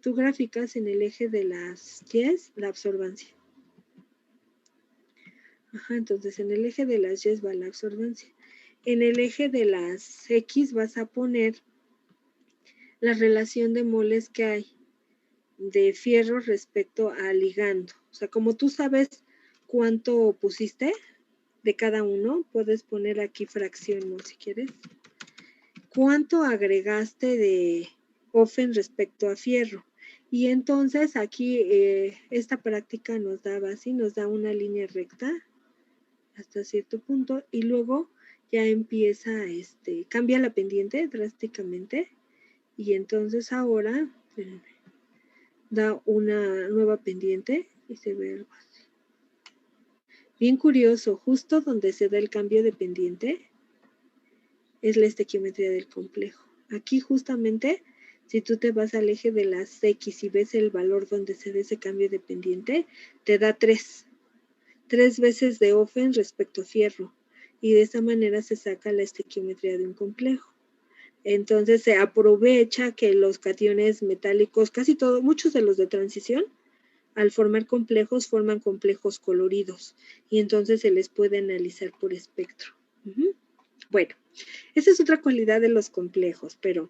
Tú gráficas en el eje de las Y's la absorbancia. Ajá, entonces en el eje de las Y's va la absorbancia. En el eje de las X vas a poner la relación de moles que hay de fierro respecto al ligando. O sea, como tú sabes cuánto pusiste, de cada uno, puedes poner aquí fracción, ¿no? Si quieres. ¿Cuánto agregaste de ofen respecto a fierro? Y entonces aquí esta práctica nos daba así, nos da una línea recta hasta cierto punto y luego ya empieza, cambia la pendiente drásticamente y entonces ahora da una nueva pendiente y se ve algo así. Bien curioso, justo donde se da el cambio de pendiente es la estequiometría del complejo. Aquí justamente, si tú te vas al eje de las X y ves el valor donde se da ese cambio de pendiente, te da 3 veces de ofen respecto a fierro. Y de esa manera se saca la estequiometría de un complejo. Entonces se aprovecha que los cationes metálicos, casi todos, muchos de los de transición, al formar complejos, forman complejos coloridos. Y entonces se les puede analizar por espectro. Bueno, esa es otra cualidad de los complejos, pero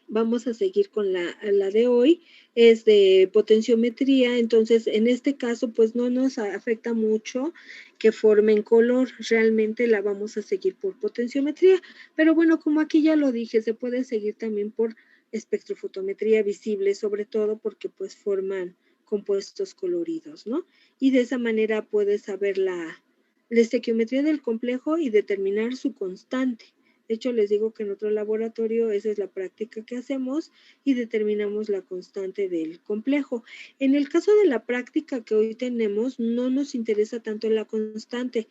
vamos a seguir con la de hoy, es de potenciometría, entonces en este caso pues no nos afecta mucho que formen color, realmente la vamos a seguir por potenciometría, pero bueno, como aquí ya lo dije, se puede seguir también por espectrofotometría visible, sobre todo porque pues forman compuestos coloridos, ¿no? Y de esa manera puedes saber la estequiometría del complejo y determinar su constante. De hecho, les digo que en otro laboratorio esa es la práctica que hacemos y determinamos la constante del complejo. En el caso de la práctica que hoy tenemos, no nos interesa tanto la constante,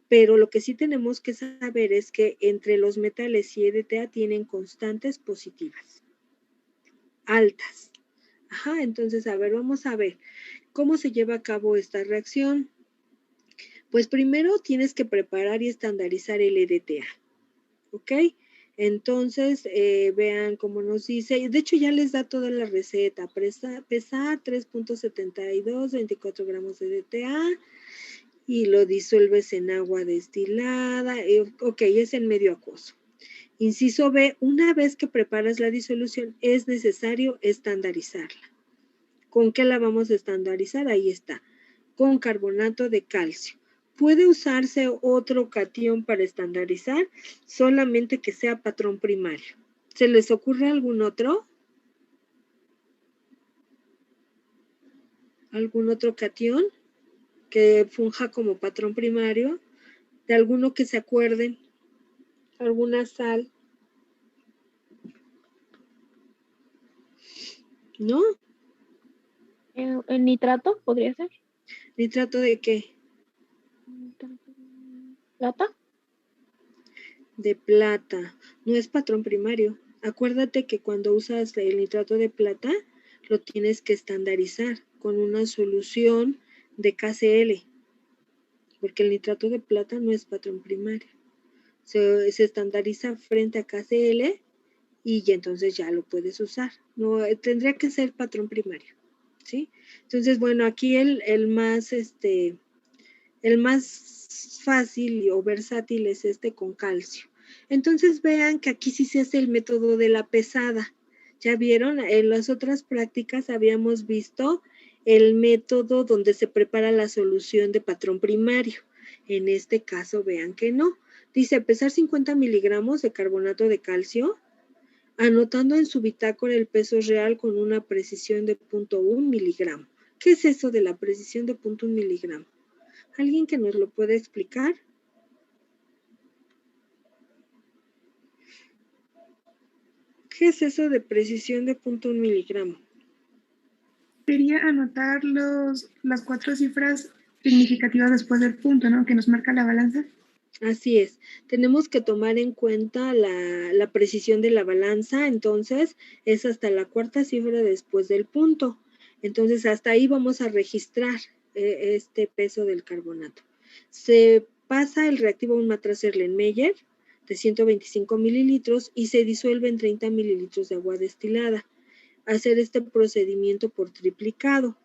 pero lo que sí tenemos que saber es que entre los metales y EDTA tienen constantes positivas, altas. Ajá, entonces, a ver, vamos a ver cómo se lleva a cabo esta reacción. Pues primero tienes que preparar y estandarizar el EDTA. ¿Ok? Entonces, vean cómo nos dice, de hecho ya les da toda la receta, pesar 3.72, 24 gramos de DTA y lo disuelves en agua destilada, ok, es en medio acuoso. Inciso B, una vez que preparas la disolución es necesario estandarizarla. ¿Con qué la vamos a estandarizar? Ahí está, con carbonato de calcio. ¿Puede usarse otro catión para estandarizar? Solamente que sea patrón primario. ¿Se les ocurre algún otro? ¿Algún otro catión que funja como patrón primario? ¿De alguno que se acuerden? ¿Alguna sal? ¿No? ¿El nitrato podría ser? ¿Nitrato de qué? ¿Plata? De plata. No es patrón primario. Acuérdate que cuando usas el nitrato de plata, lo tienes que estandarizar con una solución de KCl, porque el nitrato de plata no es patrón primario. Se estandariza frente a KCl y ya entonces ya lo puedes usar. No, tendría que ser patrón primario, ¿sí? Entonces, bueno, aquí el más fácil o versátil es con calcio. Entonces vean que aquí sí se hace el método de la pesada. ¿Ya vieron? En las otras prácticas habíamos visto el método donde se prepara la solución de patrón primario. En este caso vean que no. Dice pesar 50 miligramos de carbonato de calcio, anotando en su bitácora el peso real con una precisión de 0.1 miligramo. ¿Qué es eso de la precisión de 0.1 miligramo? ¿Alguien que nos lo pueda explicar? ¿Qué es eso de precisión de 0.1 miligramo? Sería anotar las 4 cifras significativas después del punto, ¿no? Que nos marca la balanza. Así es. Tenemos que tomar en cuenta la precisión de la balanza, entonces es hasta la cuarta cifra después del punto. Entonces hasta ahí vamos a registrar este peso del carbonato. Se pasa el reactivo a un matraz Erlenmeyer de 125 mililitros y se disuelve en 30 mililitros de agua destilada. Hacer este procedimiento por triplicado.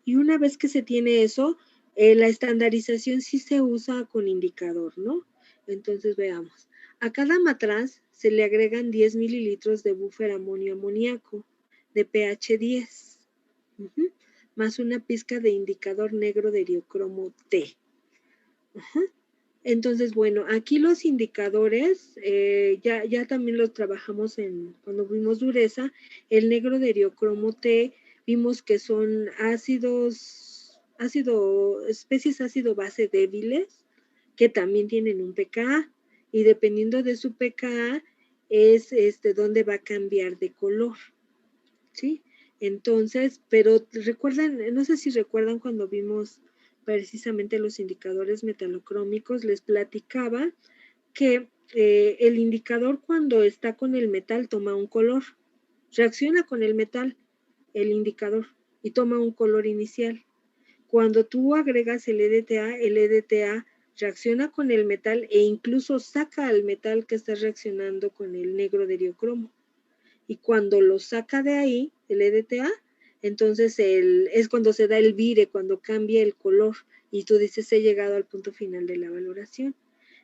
Y una vez que se tiene eso, la estandarización sí se usa con indicador, ¿no? Entonces veamos. A cada matraz se le agregan 10 mililitros de buffer amonio amoníaco de pH 10, más una pizca de indicador negro de diocromo T. Entonces, bueno, aquí los indicadores, ya también los trabajamos cuando vimos dureza. El negro de eriocromo T, vimos que son especies ácido base débiles, que también tienen un pKa, y dependiendo de su pKa, es dónde va a cambiar de color, ¿sí? Entonces, pero recuerdan, no sé si recuerdan cuando vimos precisamente los indicadores metalocrómicos, les platicaba que el indicador cuando está con el metal toma un color, reacciona con el metal, el indicador, y toma un color inicial. Cuando tú agregas el EDTA reacciona con el metal e incluso saca al metal que está reaccionando con el negro de eriocromo. Y cuando lo saca de ahí, el EDTA, entonces es cuando se da el vire, cuando cambia el color y tú dices, he llegado al punto final de la valoración.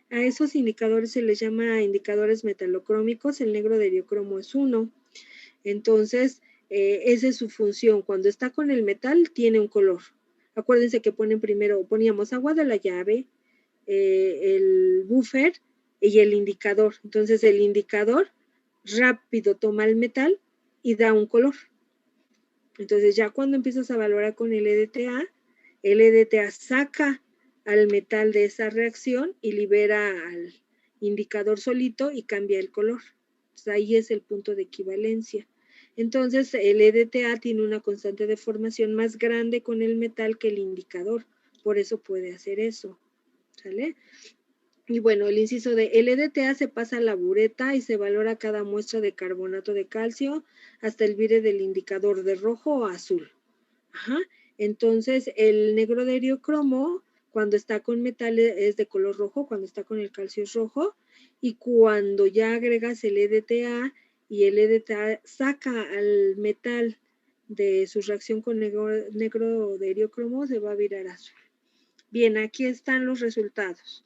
A esos indicadores se les llama indicadores metalocrómicos, el negro de eriocromo es uno. Entonces, esa es su función. Cuando está con el metal, tiene un color. Acuérdense que poníamos agua de la llave, el buffer y el indicador. Entonces, el indicador rápido toma el metal y da un color. Entonces ya cuando empiezas a valorar con el EDTA saca al metal de esa reacción y libera al indicador solito y cambia el color. Entonces, ahí es el punto de equivalencia. Entonces el EDTA tiene una constante de formación más grande con el metal que el indicador. Por eso puede hacer eso. ¿Sale? Y bueno, el inciso de el EDTA se pasa a la bureta y se valora cada muestra de carbonato de calcio hasta el vire del indicador de rojo o azul. Ajá. Entonces, el negro de eriocromo, cuando está con metal es de color rojo, cuando está con el calcio es rojo, y cuando ya agregas el EDTA y el EDTA saca al metal de su reacción con negro de eriocromo, se va a virar azul. Bien, aquí están los resultados.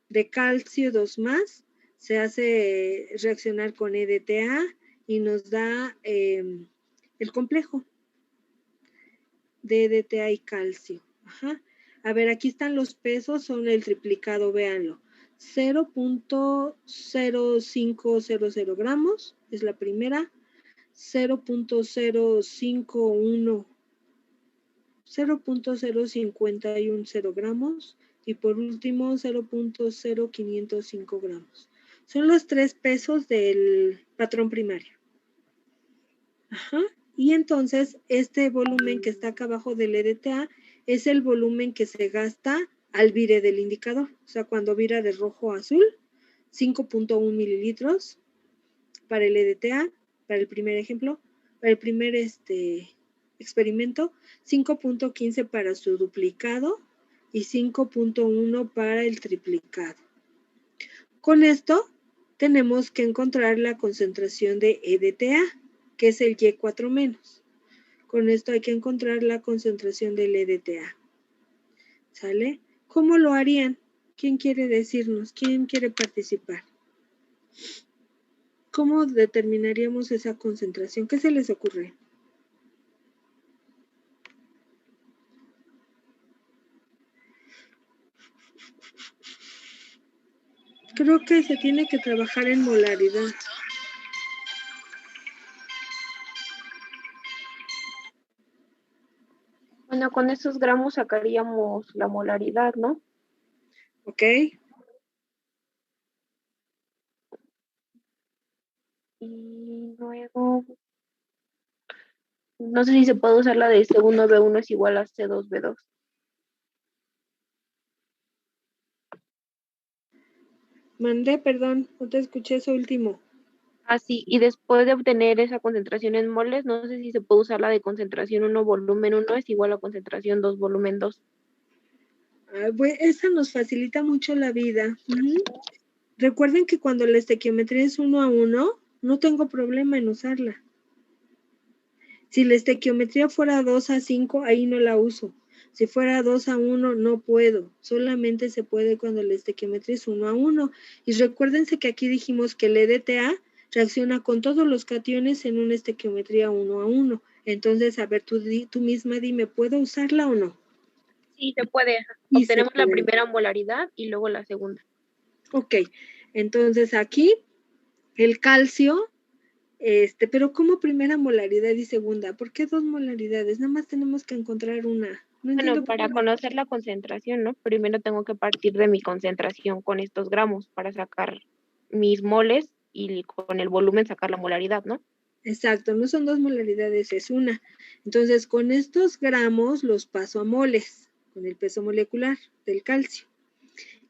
De calcio 2+, se hace reaccionar con EDTA y nos da el complejo de EDTA y calcio. Ajá. A ver, aquí están los pesos, son el triplicado, véanlo. 0.0500 gramos es la primera, 0.051 gramos, y por último 0.0505 gramos. Son los 3 pesos del patrón primario. Ajá. Y entonces este volumen que está acá abajo del EDTA es el volumen que se gasta al vire del indicador. O sea, cuando vira de rojo a azul, 5.1 mililitros para el EDTA, para el primer ejemplo, para el primer experimento, 5.15 para su duplicado y 5.1 para el triplicado. Con esto tenemos que encontrar la concentración de EDTA, que es el Y4-. Con esto hay que encontrar la concentración del EDTA. ¿Sale? ¿Cómo lo harían? ¿Quién quiere decirnos? ¿Quién quiere participar? ¿Cómo determinaríamos esa concentración? ¿Qué se les ocurre? Creo que se tiene que trabajar en molaridad. Bueno, con esos gramos sacaríamos la molaridad, ¿no? ¿Ok? Y luego, no sé si se puede usar la de C1B1 es igual a C2B2. Mandé, perdón, no te escuché eso último. Así, y después de obtener esa concentración en moles, no sé si se puede usar la de concentración 1 volumen 1 es igual a concentración 2 volumen 2. Esa nos facilita mucho la vida. Recuerden que cuando la estequiometría es 1 a 1, no tengo problema en usarla. Si la estequiometría fuera 2 a 5, ahí no la uso. Si fuera 2 a 1, no puedo. Solamente se puede cuando la estequiometría es 1 a 1. Y recuérdense que aquí dijimos que el EDTA reacciona con todos los cationes en una estequiometría 1 a 1. Entonces, a ver, tú misma dime, ¿puedo usarla o no? Sí, se puede. Y se Obtenemos la puede. primera molaridad y luego la segunda. Ok, entonces aquí el calcio, pero como primera molaridad y segunda, ¿por qué dos molaridades? Nada más tenemos que encontrar una. No Bueno, entiendo por para qué. conocer la concentración, ¿no? Primero tengo que partir de mi concentración con estos gramos para sacar mis moles y con el volumen sacar la molaridad, ¿no? Exacto, no son dos molaridades, es una. Entonces, con estos gramos los paso a moles, con el peso molecular del calcio.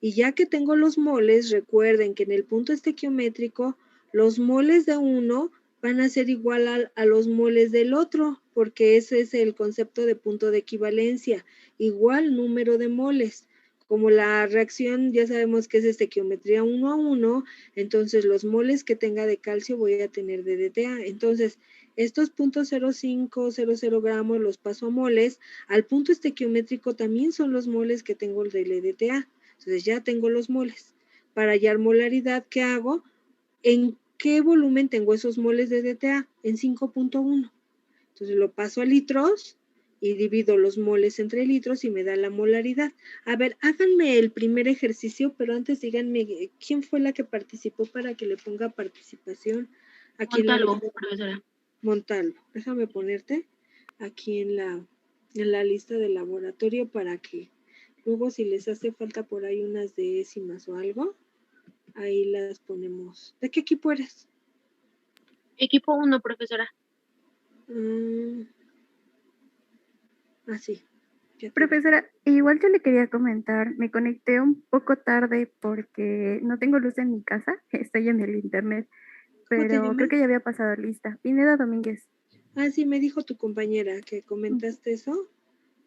Y ya que tengo los moles, recuerden que en el punto estequiométrico, los moles de uno van a ser igual a los moles del otro, porque ese es el concepto de punto de equivalencia, igual número de moles. Como la reacción ya sabemos que es estequiometría 1 a 1, entonces los moles que tenga de calcio voy a tener de DTA. Entonces, estos 0.0500 gramos los paso a moles, al punto estequiométrico también son los moles que tengo del EDTA. Entonces ya tengo los moles. Para hallar molaridad, ¿qué hago? ¿En qué volumen tengo esos moles de DTA? En 5.1. Entonces lo paso a litros y divido los moles entre litros y me da la molaridad. A ver, háganme el primer ejercicio, pero antes díganme quién fue la que participó para que le ponga participación aquí Montalvo, en la profesora. Montalvo. Déjame ponerte aquí en la lista de laboratorio para que luego si les hace falta por ahí unas décimas o algo, ahí las ponemos. ¿De qué equipo eres? Equipo 1, profesora. Sí. Ya te vi. Profesora, igual yo le quería comentar, me conecté un poco tarde porque no tengo luz en mi casa, estoy en el internet, ¿Cómo te pero llamas? creo que ya había pasado lista. Pineda Domínguez, Sí, me dijo tu compañera que comentaste eso.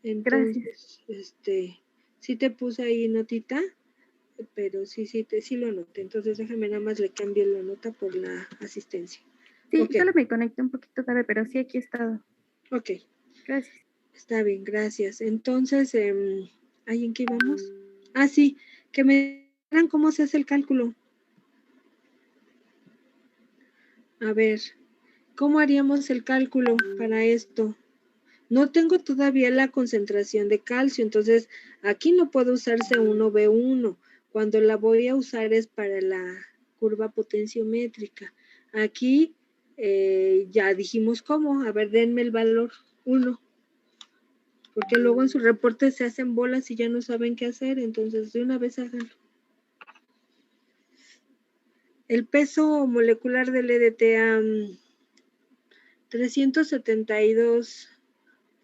gracias. Entonces, sí te puse ahí notita, pero sí lo anoté. Entonces déjame nada más le cambio la nota por la asistencia. Sí, Ok, solo me conecté un poquito tarde, pero sí aquí he estado. ok. Gracias. Está bien, gracias. Entonces, ¿ahí en qué íbamos? Sí, que me digan cómo se hace el cálculo. A ver, ¿cómo haríamos el cálculo para esto? No tengo todavía la concentración de calcio, entonces aquí no puedo usarse 1B1. Cuando la voy a usar es para la curva potenciométrica. Aquí ya dijimos cómo. A ver, denme el valor 1. Porque luego en su reporte se hacen bolas y ya no saben qué hacer, entonces de una vez háganlo. El peso molecular del EDTA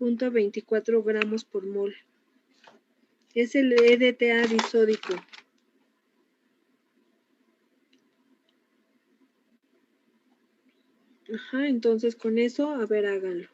372.24 gramos por mol. Es el EDTA disódico. Entonces con eso, a ver, háganlo.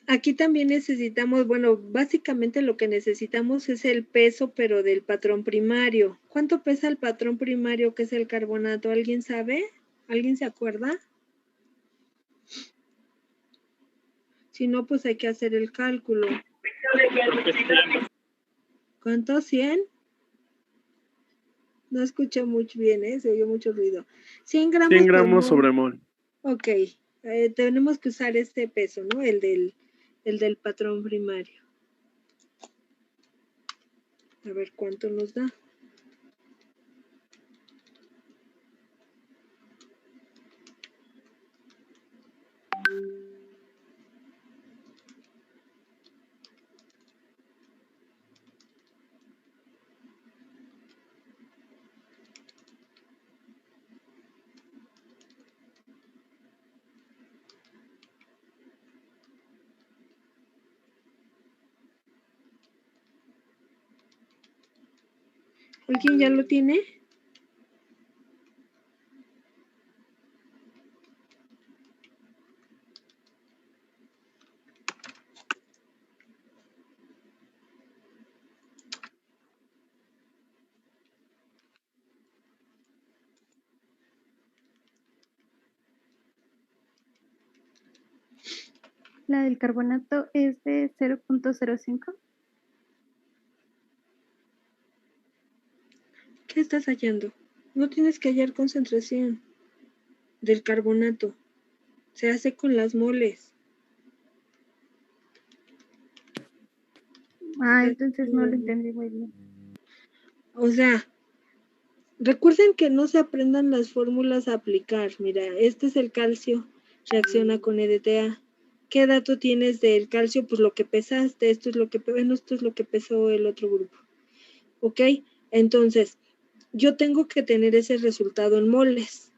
Aquí también necesitamos, bueno, básicamente lo que necesitamos es el peso, pero del patrón primario. ¿Cuánto pesa el patrón primario que es el carbonato? ¿Alguien sabe? ¿Alguien se acuerda? Si no, pues hay que hacer el cálculo. ¿Cuánto? ¿100? No escuché mucho bien, se oyó mucho ruido. 100 gramos, 100 por gramos mol. sobre mol. Ok, tenemos que usar este peso, ¿no? El del patrón primario. A ver cuánto nos da. ¿Alguien ya lo tiene? La del carbonato es de 0.05. ¿Qué estás hallando? No tienes que hallar concentración del carbonato. Se hace con las moles. Entonces no lo entendí muy bien. O sea, recuerden que no se aprendan las fórmulas a aplicar. Mira, este es el calcio, reacciona con EDTA. ¿Qué dato tienes del calcio? Pues lo que pesaste, esto es lo que pesó el otro grupo. ¿Ok? Entonces, yo tengo que tener ese resultado en moles.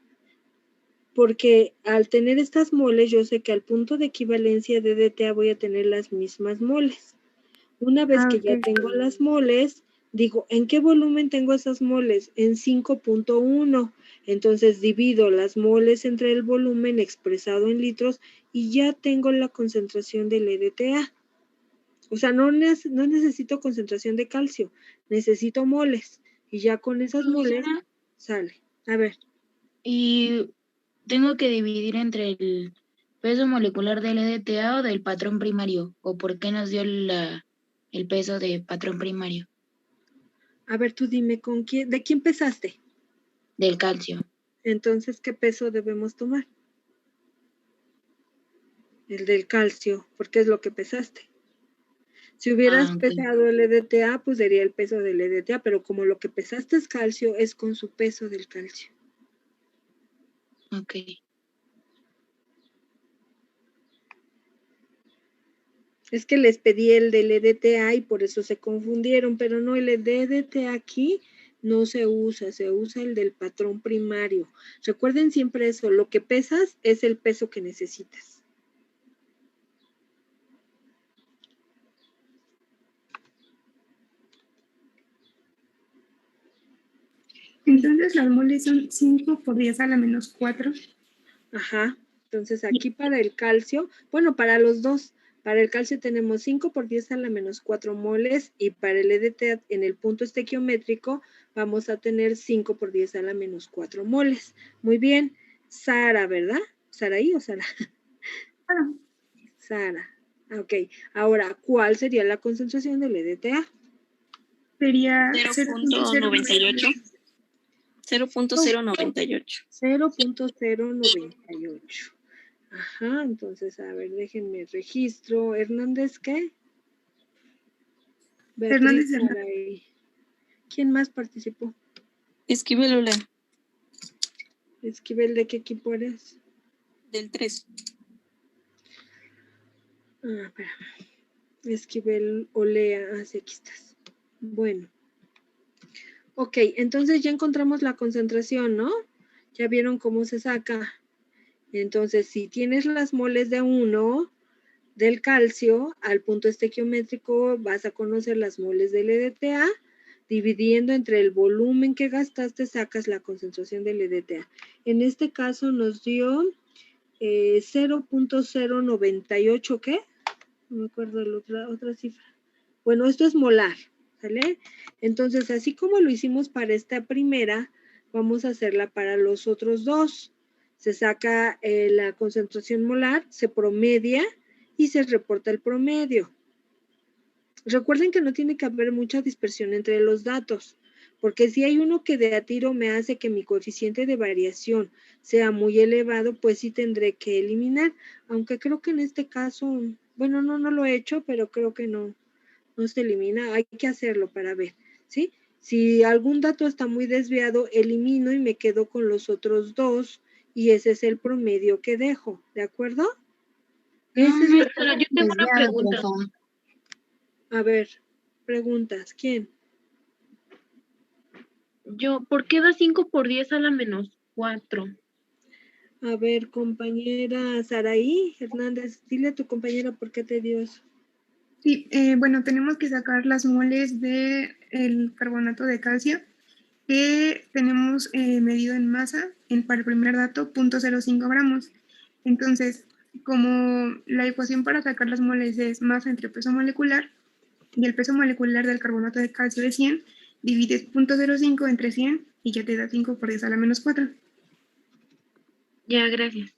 Porque al tener estas moles, yo sé que al punto de equivalencia de EDTA voy a tener las mismas moles. Una vez que ya tengo las moles, digo, ¿en qué volumen tengo esas moles? En 5.1. Entonces divido las moles entre el volumen expresado en litros y ya tengo la concentración del EDTA. O sea, no necesito concentración de calcio, necesito moles. Y ya con esas moles sale. A ver. Y tengo que dividir entre el peso molecular del EDTA o del patrón primario. ¿O por qué nos dio el peso de patrón primario? A ver, tú dime, ¿de quién pesaste? Del calcio. Entonces, ¿qué peso debemos tomar? El del calcio, porque es lo que pesaste. Si hubieras pesado el EDTA, pues sería el peso del EDTA, pero como lo que pesaste es calcio, es con su peso del calcio. Ok. Es que les pedí el del EDTA y por eso se confundieron, pero no, el de EDTA aquí no se usa el del patrón primario. Recuerden siempre eso, lo que pesas es el peso que necesitas. Entonces las moles son 5 por 10 a la menos 4. Ajá, entonces aquí para el calcio, bueno, para los dos, para el calcio tenemos 5 por 10 a la menos 4 moles y para el EDTA en el punto estequiométrico vamos a tener 5 por 10 a la menos 4 moles. Muy bien, Sara, ¿verdad? ¿Saraí o Sara? Sara, ok. Ahora, ¿cuál sería la concentración del EDTA? Sería 0.98. 0.098. 0.098. Ajá, entonces, a ver, déjenme registro. ¿Hernández qué? Hernández. ¿Quién más participó? Esquivel Ola. Esquivel, ¿de qué equipo eres? Del 3. Espera. Esquivel Olea, sí, aquí estás. Bueno. Ok, entonces ya encontramos la concentración, ¿no? Ya vieron cómo se saca. Entonces, si tienes las moles de 1 del calcio, al punto estequiométrico vas a conocer las moles del EDTA, dividiendo entre el volumen que gastaste, sacas la concentración del EDTA. En este caso nos dio 0.098, ¿qué? No me acuerdo la otra cifra. Bueno, esto es molar, ¿sale? Entonces, así como lo hicimos para esta primera, vamos a hacerla para los otros dos. Se saca la concentración molar, se promedia y se reporta el promedio. Recuerden que no tiene que haber mucha dispersión entre los datos, porque si hay uno que de a tiro me hace que mi coeficiente de variación sea muy elevado, pues sí tendré que eliminar, aunque creo que en este caso, bueno, no lo he hecho, pero creo que no se elimina, hay que hacerlo para ver, ¿sí? Si algún dato está muy desviado, elimino y me quedo con los otros dos y ese es el promedio que dejo, ¿de acuerdo? Yo tengo una pregunta. A ver, preguntas, ¿quién? ¿Por qué da 5 por 10 a la menos 4? A ver, compañera Saraí Hernández, dile a tu compañera por qué te dio eso. Sí, bueno, tenemos que sacar las moles del carbonato de calcio que tenemos medido en masa, para el primer dato, 0.05 gramos. Entonces, como la ecuación para sacar las moles es masa entre peso molecular, y el peso molecular del carbonato de calcio de 100, divides 0.05 entre 100 y ya te da 5 por 10 a la menos 4. Ya, gracias.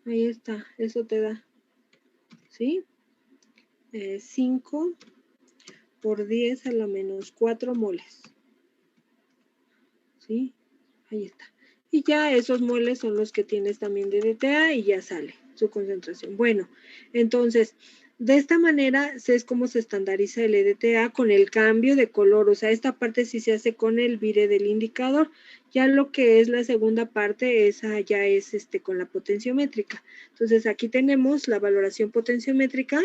Ahí está, eso te da, ¿sí? 5 por 10 a la menos 4 moles. ¿Sí? Ahí está. Y ya esos moles son los que tienes también de DTA y ya sale su concentración. Bueno, entonces, de esta manera es como se estandariza el EDTA con el cambio de color. O sea, esta parte sí se hace con el vire del indicador. Ya lo que es la segunda parte, esa ya es con la potenciométrica. Entonces, aquí tenemos la valoración potenciométrica.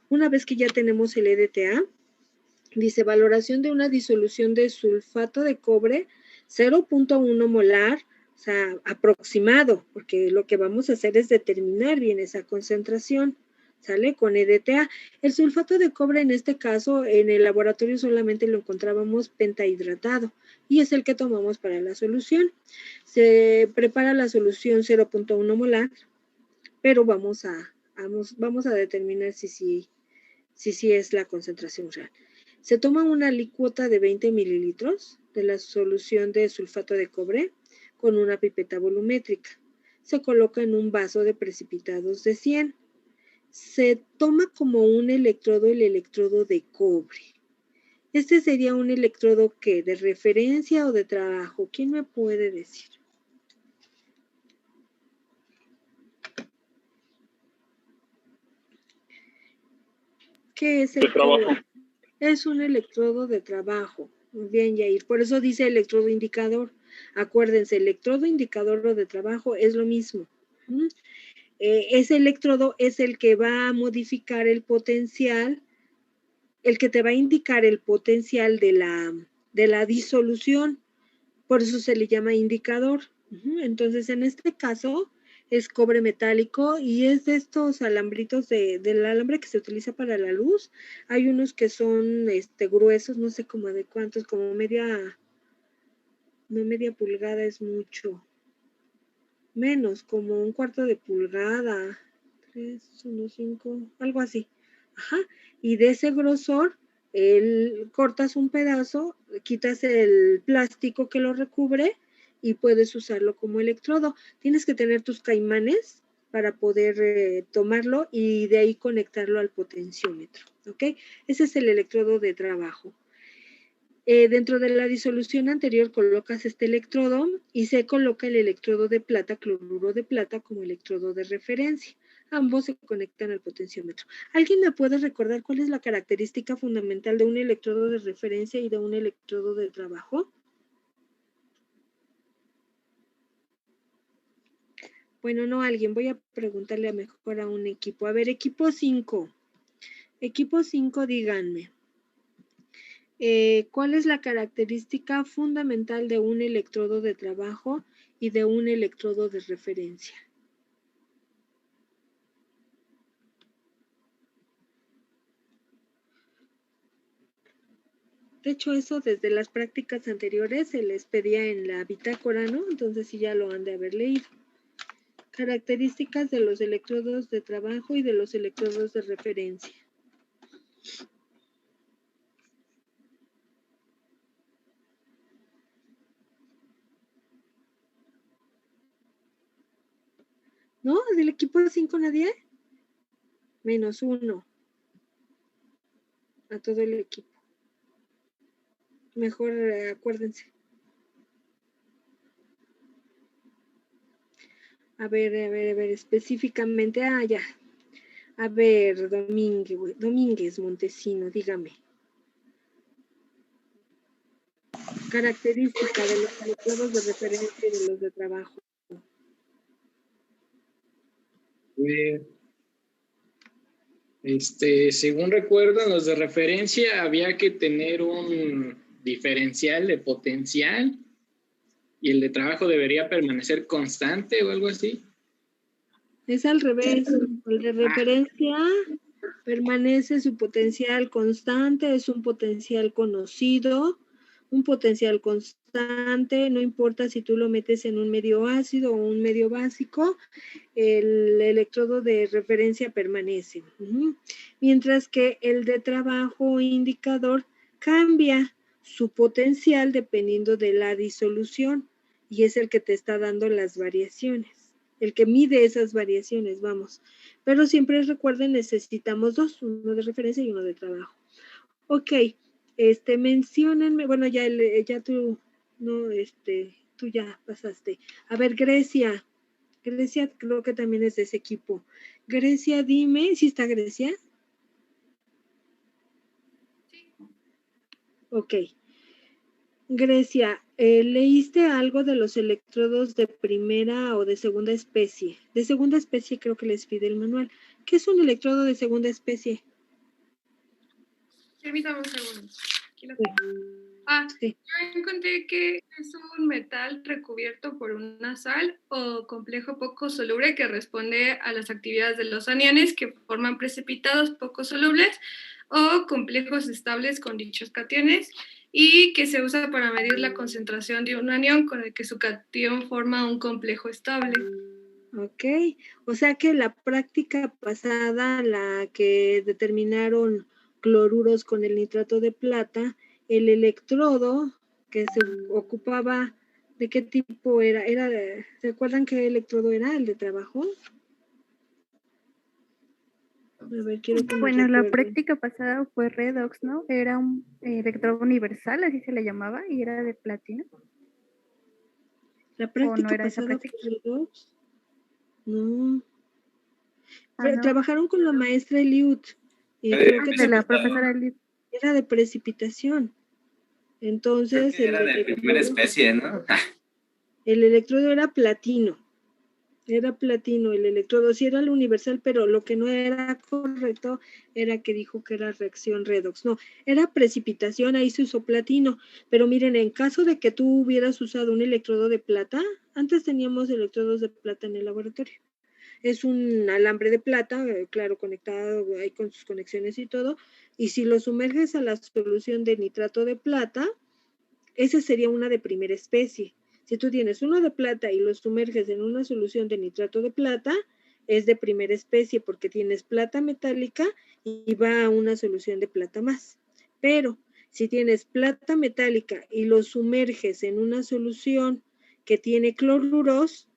Una vez que ya tenemos el EDTA, dice valoración de una disolución de sulfato de cobre 0.1 molar, o sea, aproximado, porque lo que vamos a hacer es determinar bien esa concentración, ¿sale? Con EDTA. El sulfato de cobre en este caso, en el laboratorio solamente lo encontrábamos pentahidratado, y es el que tomamos para la solución. Se prepara la solución 0.1 molar, pero vamos a determinar si es la concentración real. Se toma una alícuota de 20 mililitros de la solución de sulfato de cobre con una pipeta volumétrica. Se coloca en un vaso de precipitados de 100. Se toma como un electrodo el electrodo de cobre. Este sería un electrodo ¿qué? ¿De referencia o de trabajo? ¿Quién me puede decir? ¿Qué es el trabajo? cobre? Es un electrodo de trabajo. Muy bien, Yair. Por eso dice electrodo indicador. Acuérdense, electrodo indicador o de trabajo es lo mismo. Ese electrodo es el que va a modificar el potencial, el que te va a indicar el potencial de la disolución. Por eso se le llama indicador. Entonces, en este caso, es cobre metálico y es de estos alambritos del alambre que se utiliza para la luz. Hay unos que son gruesos, no sé cómo de cuántos, como media pulgada es mucho. Menos, como un cuarto de pulgada. 3, 1, 5, algo así. Ajá. Y de ese grosor, cortas un pedazo, quitas el plástico que lo recubre y puedes usarlo como electrodo. Tienes que tener tus caimanes para poder tomarlo y de ahí conectarlo al potenciómetro. ¿Ok? Ese es el electrodo de trabajo. Dentro de la disolución anterior colocas este electrodo y se coloca el electrodo de plata, cloruro de plata, como electrodo de referencia. Ambos se conectan al potenciómetro. ¿Alguien me puede recordar cuál es la característica fundamental de un electrodo de referencia y de un electrodo de trabajo? Bueno, no alguien. Voy a preguntarle a mejor a un equipo. A ver, equipo 5. Equipo 5, díganme. ¿Cuál es la característica fundamental de un electrodo de trabajo y de un electrodo de referencia? De hecho, eso desde las prácticas anteriores se les pedía en la bitácora, ¿no? Entonces sí ya lo han de haber leído. Características de los electrodos de trabajo y de los electrodos de referencia. ¿No? ¿Del equipo 5 nadie? -1. A todo el equipo. Mejor acuérdense. A ver, específicamente, ya. A ver, Domínguez Montesino, dígame. Característica de los electrodos de referencia y de los de trabajo. Según recuerdo, los de referencia había que tener un diferencial de potencial y el de trabajo debería permanecer constante o algo así. Es al revés. El de referencia permanece su potencial constante, es un potencial conocido. Un potencial constante, no importa si tú lo metes en un medio ácido o un medio básico, el electrodo de referencia permanece. Mientras que el de trabajo indicador cambia su potencial dependiendo de la disolución y es el que te está dando las variaciones, el que mide esas variaciones, vamos. Pero siempre recuerden, necesitamos dos, uno de referencia y uno de trabajo. Ok, menciónenme, bueno, ya tú, no, tú ya pasaste. A ver, Grecia creo que también es de ese equipo. Grecia, dime, ¿sí está Grecia? Sí. Ok. Grecia, ¿leíste algo de los electrodos de primera o de segunda especie? De segunda especie creo que les pide el manual. ¿Qué es un electrodo de segunda especie? Permítame un segundo. Aquí lo tengo. Sí. Yo encontré que es un metal recubierto por una sal o complejo poco soluble que responde a las actividades de los aniones que forman precipitados poco solubles o complejos estables con dichos cationes y que se usa para medir la concentración de un anión con el que su catión forma un complejo estable. Ok, o sea que la práctica pasada, la que determinaron cloruros con el nitrato de plata, el electrodo que se ocupaba, ¿de qué tipo era? ¿Se acuerdan qué electrodo era? ¿El de trabajo? A ver, quiero que me Bueno, la recuerden. práctica pasada fue redox, ¿no? Era un electrodo universal, así se le llamaba, y era de platino. ¿La ¿O práctica no era esa pasada práctica? fue redox? No. ¿no? Trabajaron con la maestra Eliud. Y Era creo que De la también profesora Eliud. era de precipitación. Creo Entonces, que era de primera especie, ¿no? el electrodo era platino. Era platino el electrodo, sí era el universal, pero lo que no era correcto era que dijo que era reacción redox. No, era precipitación, ahí se usó platino. Pero miren, en caso de que tú hubieras usado un electrodo de plata, antes teníamos electrodos de plata en el laboratorio. Es un alambre de plata, claro, conectado ahí con sus conexiones y todo. Y si lo sumerges a la solución de nitrato de plata, esa sería una de primera especie. Si tú tienes uno de plata y lo sumerges en una solución de nitrato de plata, es de primera especie porque tienes plata metálica y va a una solución de plata más. Pero si tienes plata metálica y lo sumerges en una solución que tiene cloruros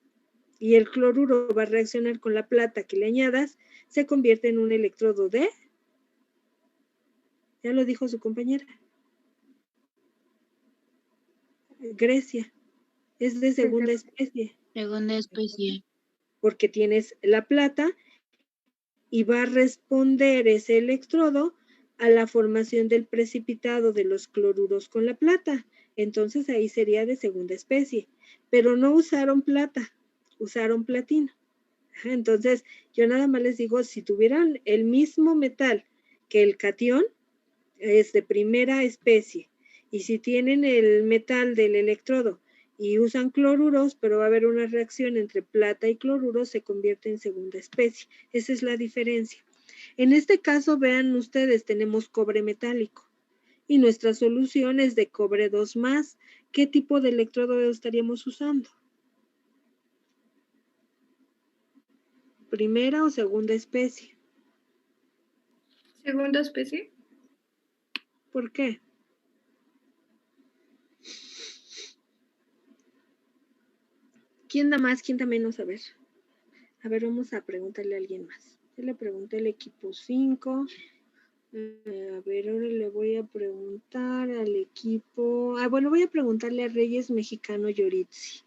y el cloruro va a reaccionar con la plata que le añadas, se convierte en un electrodo de... Ya lo dijo su compañera. Grecia. Es de segunda especie. Segunda especie. Porque tienes la plata y va a responder ese electrodo a la formación del precipitado de los cloruros con la plata. Entonces ahí sería de segunda especie. Pero no usaron plata, usaron platino. Entonces yo nada más les digo, si tuvieran el mismo metal que el catión, es de primera especie. Y si tienen el metal del electrodo y usan cloruros, pero va a haber una reacción entre plata y cloruro, se convierte en segunda especie. Esa es la diferencia. En este caso, vean ustedes, tenemos cobre metálico y nuestra solución es de cobre 2+. ¿Qué tipo de electrodo estaríamos usando? ¿Primera o segunda especie? ¿Segunda especie? ¿Por qué? ¿Quién da más? ¿Quién da menos? A ver, vamos a preguntarle a alguien más. Yo le pregunté al equipo 5. A ver, ahora le voy a preguntar al equipo... bueno, voy a preguntarle a Reyes Mexicano Yoritzi.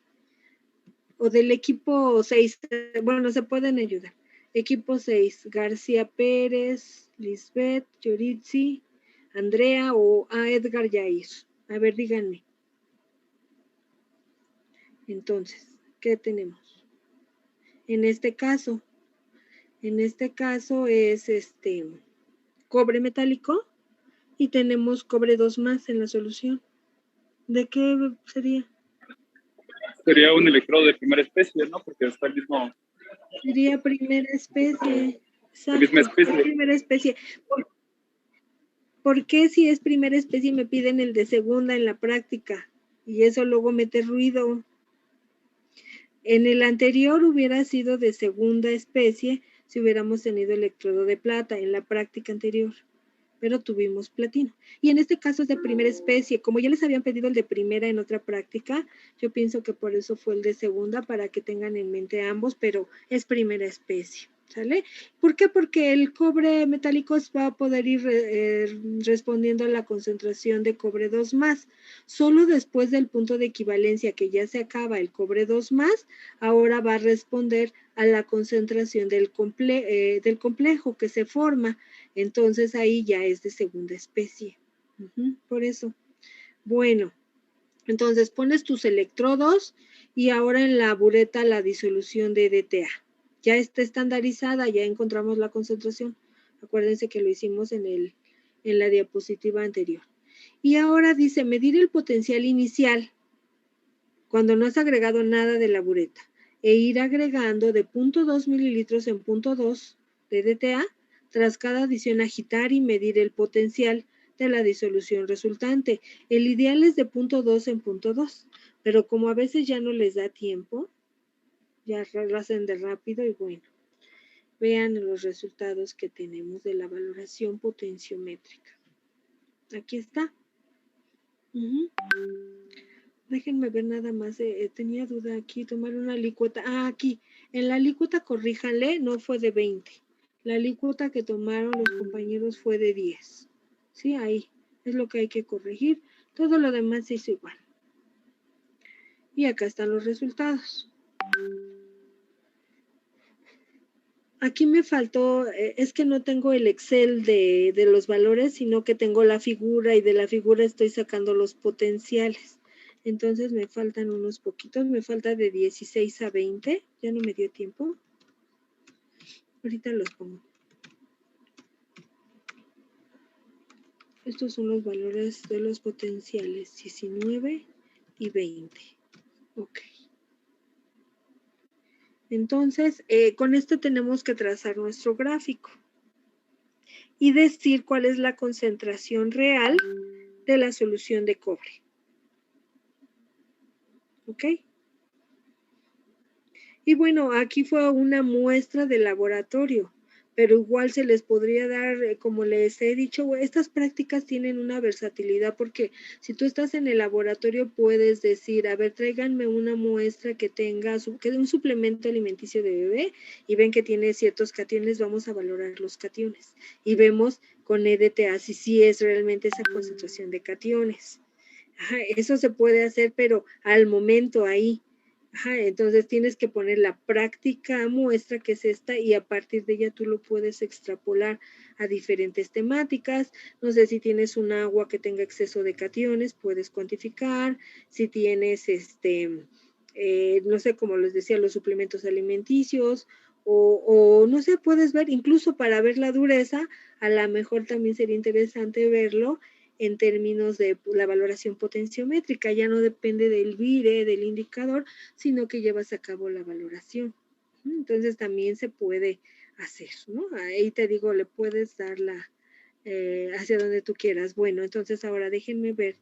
O del equipo 6. Bueno, se pueden ayudar. Equipo 6, García Pérez, Lisbeth, Yoritzi, Andrea o a Edgar Yair. A ver, díganme. Entonces, ¿qué tenemos? En este caso es cobre metálico y tenemos cobre 2+ en la solución. ¿De qué sería? Sería un electrodo de primera especie, ¿no? Porque está el mismo... Sería primera especie. Exacto, La misma especie. es primera especie. ¿Por qué si es primera especie me piden el de segunda en la práctica? y eso luego mete ruido. En el anterior hubiera sido de segunda especie si hubiéramos tenido electrodo de plata en la práctica anterior, pero tuvimos platino. Y en este caso es de primera especie. Como ya les habían pedido el de primera en otra práctica, yo pienso que por eso fue el de segunda, para que tengan en mente ambos, pero es primera especie. ¿Sale? ¿Por qué? Porque el cobre metálico va a poder ir respondiendo a la concentración de cobre 2+. Solo después del punto de equivalencia que ya se acaba el cobre 2+, ahora va a responder a la concentración del complejo que se forma. Entonces ahí ya es de segunda especie. Por eso. Bueno, entonces pones tus electrodos y ahora en la bureta la disolución de DTA. Ya está estandarizada, ya encontramos la concentración. Acuérdense que lo hicimos en la diapositiva anterior. Y ahora dice medir el potencial inicial cuando no has agregado nada de la bureta e ir agregando de 0.2 mililitros en 0.2 de DTA tras cada adición, agitar y medir el potencial de la disolución resultante. El ideal es de 0.2 en 0.2, pero como a veces ya no les da tiempo, ya lo hacen de rápido y bueno, vean los resultados que tenemos de la valoración potenciométrica. Aquí está. Déjenme ver nada más, tenía duda aquí, tomar una alícuota. Aquí, en la alícuota corríjanle, no fue de 20. La alícuota que tomaron los compañeros fue de 10. Sí, ahí, es lo que hay que corregir. Todo lo demás se hizo igual. Y acá están los resultados. Aquí me faltó, es que no tengo el Excel de los valores, sino que tengo la figura y de la figura estoy sacando los potenciales. Entonces me faltan unos poquitos, me falta de 16 a 20, ya no me dio tiempo. Ahorita los pongo. Estos son los valores de los potenciales, 19 y 20. Ok. Entonces, con esto tenemos que trazar nuestro gráfico y decir cuál es la concentración real de la solución de cobre. ¿Ok? Y bueno, aquí fue una muestra de laboratorio, pero igual se les podría dar, como les he dicho, estas prácticas tienen una versatilidad porque si tú estás en el laboratorio puedes decir, a ver, tráiganme una muestra que tenga un suplemento alimenticio de bebé y ven que tiene ciertos cationes, vamos a valorar los cationes. Y vemos con EDTA si sí es realmente esa concentración de cationes. Eso se puede hacer, pero al momento ahí. Entonces tienes que poner la práctica muestra que es esta y a partir de ella tú lo puedes extrapolar a diferentes temáticas. No sé si tienes un agua que tenga exceso de cationes, puedes cuantificar. Si tienes, no sé, como les decía, los suplementos alimenticios o no sé, puedes ver, incluso para ver la dureza, a lo mejor también sería interesante verlo en términos de la valoración potenciométrica, ya no depende del vire, del indicador, sino que llevas a cabo la valoración. Entonces también se puede hacer, ¿no? Ahí te digo, le puedes dar hacia donde tú quieras. Bueno, entonces ahora déjenme ver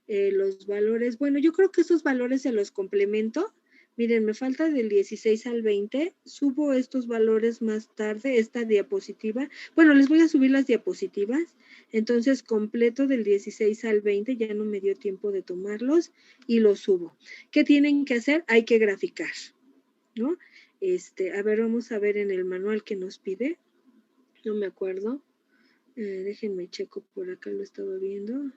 los valores. Bueno, yo creo que esos valores se los complemento. Miren, me falta del 16 al 20. Subo estos valores más tarde, esta diapositiva. Bueno, les voy a subir las diapositivas. Entonces, completo del 16 al 20. Ya no me dio tiempo de tomarlos y los subo. ¿Qué tienen que hacer? Hay que graficar, ¿no? A ver, vamos a ver en el manual que nos pide. No me acuerdo. Déjenme checo por acá, lo estaba viendo.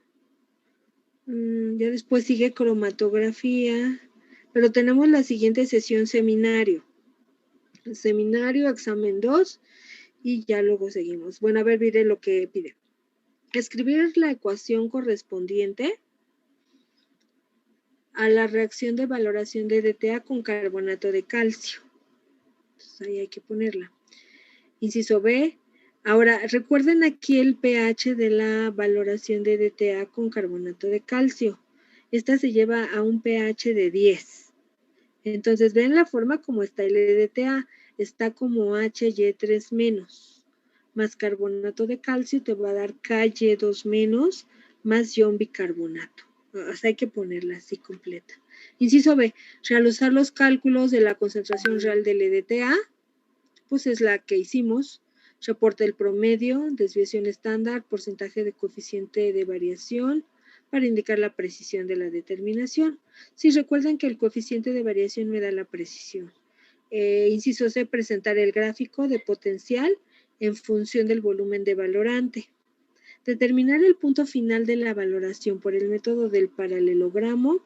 Ya después sigue cromatografía. Pero tenemos la siguiente sesión seminario. Seminario, examen 2 y ya luego seguimos. Bueno, a ver, mire lo que pide. Escribir la ecuación correspondiente a la reacción de valoración de DTA con carbonato de calcio. Entonces ahí hay que ponerla. Inciso B. Ahora, recuerden aquí el pH de la valoración de DTA con carbonato de calcio. Esta se lleva a un pH de 10. Entonces, ven la forma como está el EDTA. Está como HY3- más carbonato de calcio te va a dar KY2- más ion bicarbonato. O sea, hay que ponerla así completa. Inciso B, realizar los cálculos de la concentración real del EDTA, pues es la que hicimos. Reporte el promedio, desviación estándar, porcentaje de coeficiente de variación, para indicar la precisión de la determinación. Si recuerdan que el coeficiente de variación me da la precisión. Inciso C, presentar el gráfico de potencial en función del volumen de valorante. Determinar el punto final de la valoración por el método del paralelogramo,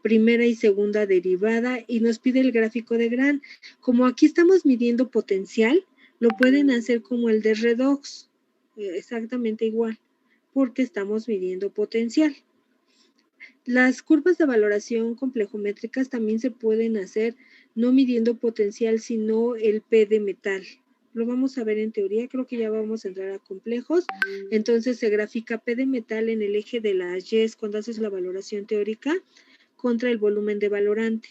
primera y segunda derivada, y nos pide el gráfico de Gram. Como aquí estamos midiendo potencial, lo pueden hacer como el de redox, exactamente igual, porque estamos midiendo potencial. Las curvas de valoración complejométricas también se pueden hacer no midiendo potencial, sino el P de metal. Lo vamos a ver en teoría, creo que ya vamos a entrar a complejos. Entonces se grafica P de metal en el eje de las Y's cuando haces la valoración teórica contra el volumen de valorante.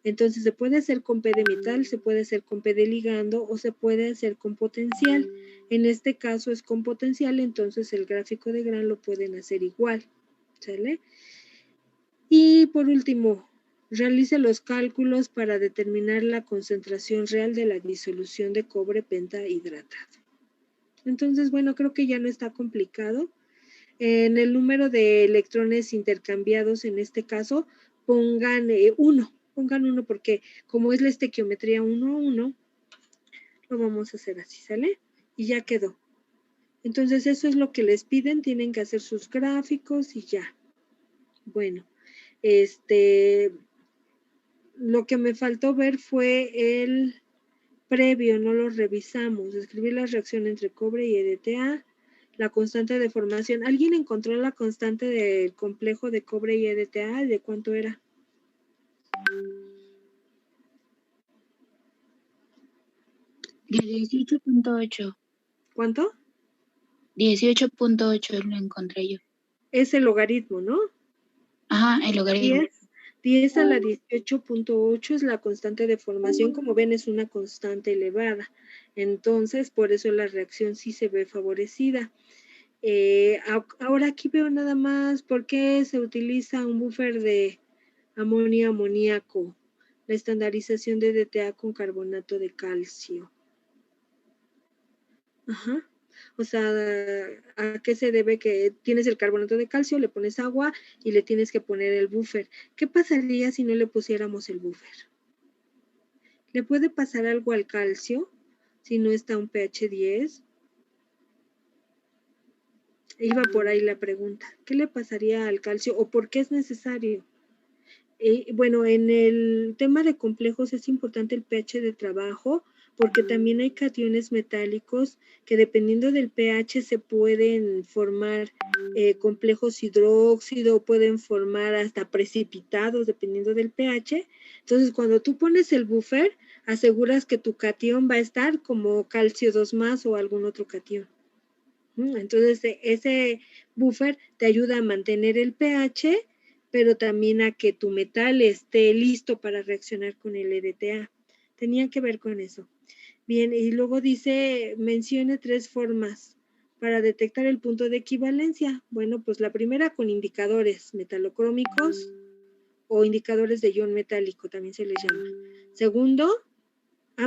Entonces se puede hacer con P de metal, se puede hacer con P de ligando o se puede hacer con potencial. En este caso es con potencial, entonces el gráfico de Gram lo pueden hacer igual. ¿Sale? Y por último, realice los cálculos para determinar la concentración real de la disolución de cobre pentahidratado. Entonces, bueno, creo que ya no está complicado. En el número de electrones intercambiados, en este caso, pongan 1. Pongan 1 porque como es la estequiometría 1 a 1, lo vamos a hacer así, ¿sale? Y ya quedó. Entonces, eso es lo que les piden. Tienen que hacer sus gráficos y ya. Bueno. Lo que me faltó ver fue el previo, no lo revisamos. Escribir la reacción entre cobre y EDTA, la constante de formación. ¿Alguien encontró la constante del complejo de cobre y EDTA? ¿De cuánto era? De 18.8. ¿Cuánto? 18.8 lo encontré yo. Es el logaritmo, ¿no? Ajá, el logaritmo. 10 a la 18.8 es la constante de formación. Como ven, es una constante elevada. Entonces, por eso la reacción sí se ve favorecida. Ahora aquí veo nada más por qué se utiliza un buffer de amoníaco. La estandarización de DTA con carbonato de calcio. Ajá. O sea, ¿a qué se debe que tienes el carbonato de calcio, le pones agua y le tienes que poner el buffer? ¿Qué pasaría si no le pusiéramos el buffer? ¿Le puede pasar algo al calcio si no está un pH 10? Iba por ahí la pregunta. ¿Qué le pasaría al calcio o por qué es necesario? Bueno, en el tema de complejos es importante el pH de trabajo, porque también hay cationes metálicos que dependiendo del pH se pueden formar complejos hidróxido, pueden formar hasta precipitados dependiendo del pH. Entonces, cuando tú pones el buffer, aseguras que tu catión va a estar como calcio 2+ o algún otro catión. Entonces, ese buffer te ayuda a mantener el pH, pero también a que tu metal esté listo para reaccionar con el EDTA. Tenía que ver con eso. Bien, y luego dice, mencione 3 formas para detectar el punto de equivalencia. Bueno, pues la primera con indicadores metalocrómicos o indicadores de ion metálico, también se les llama. Segundo,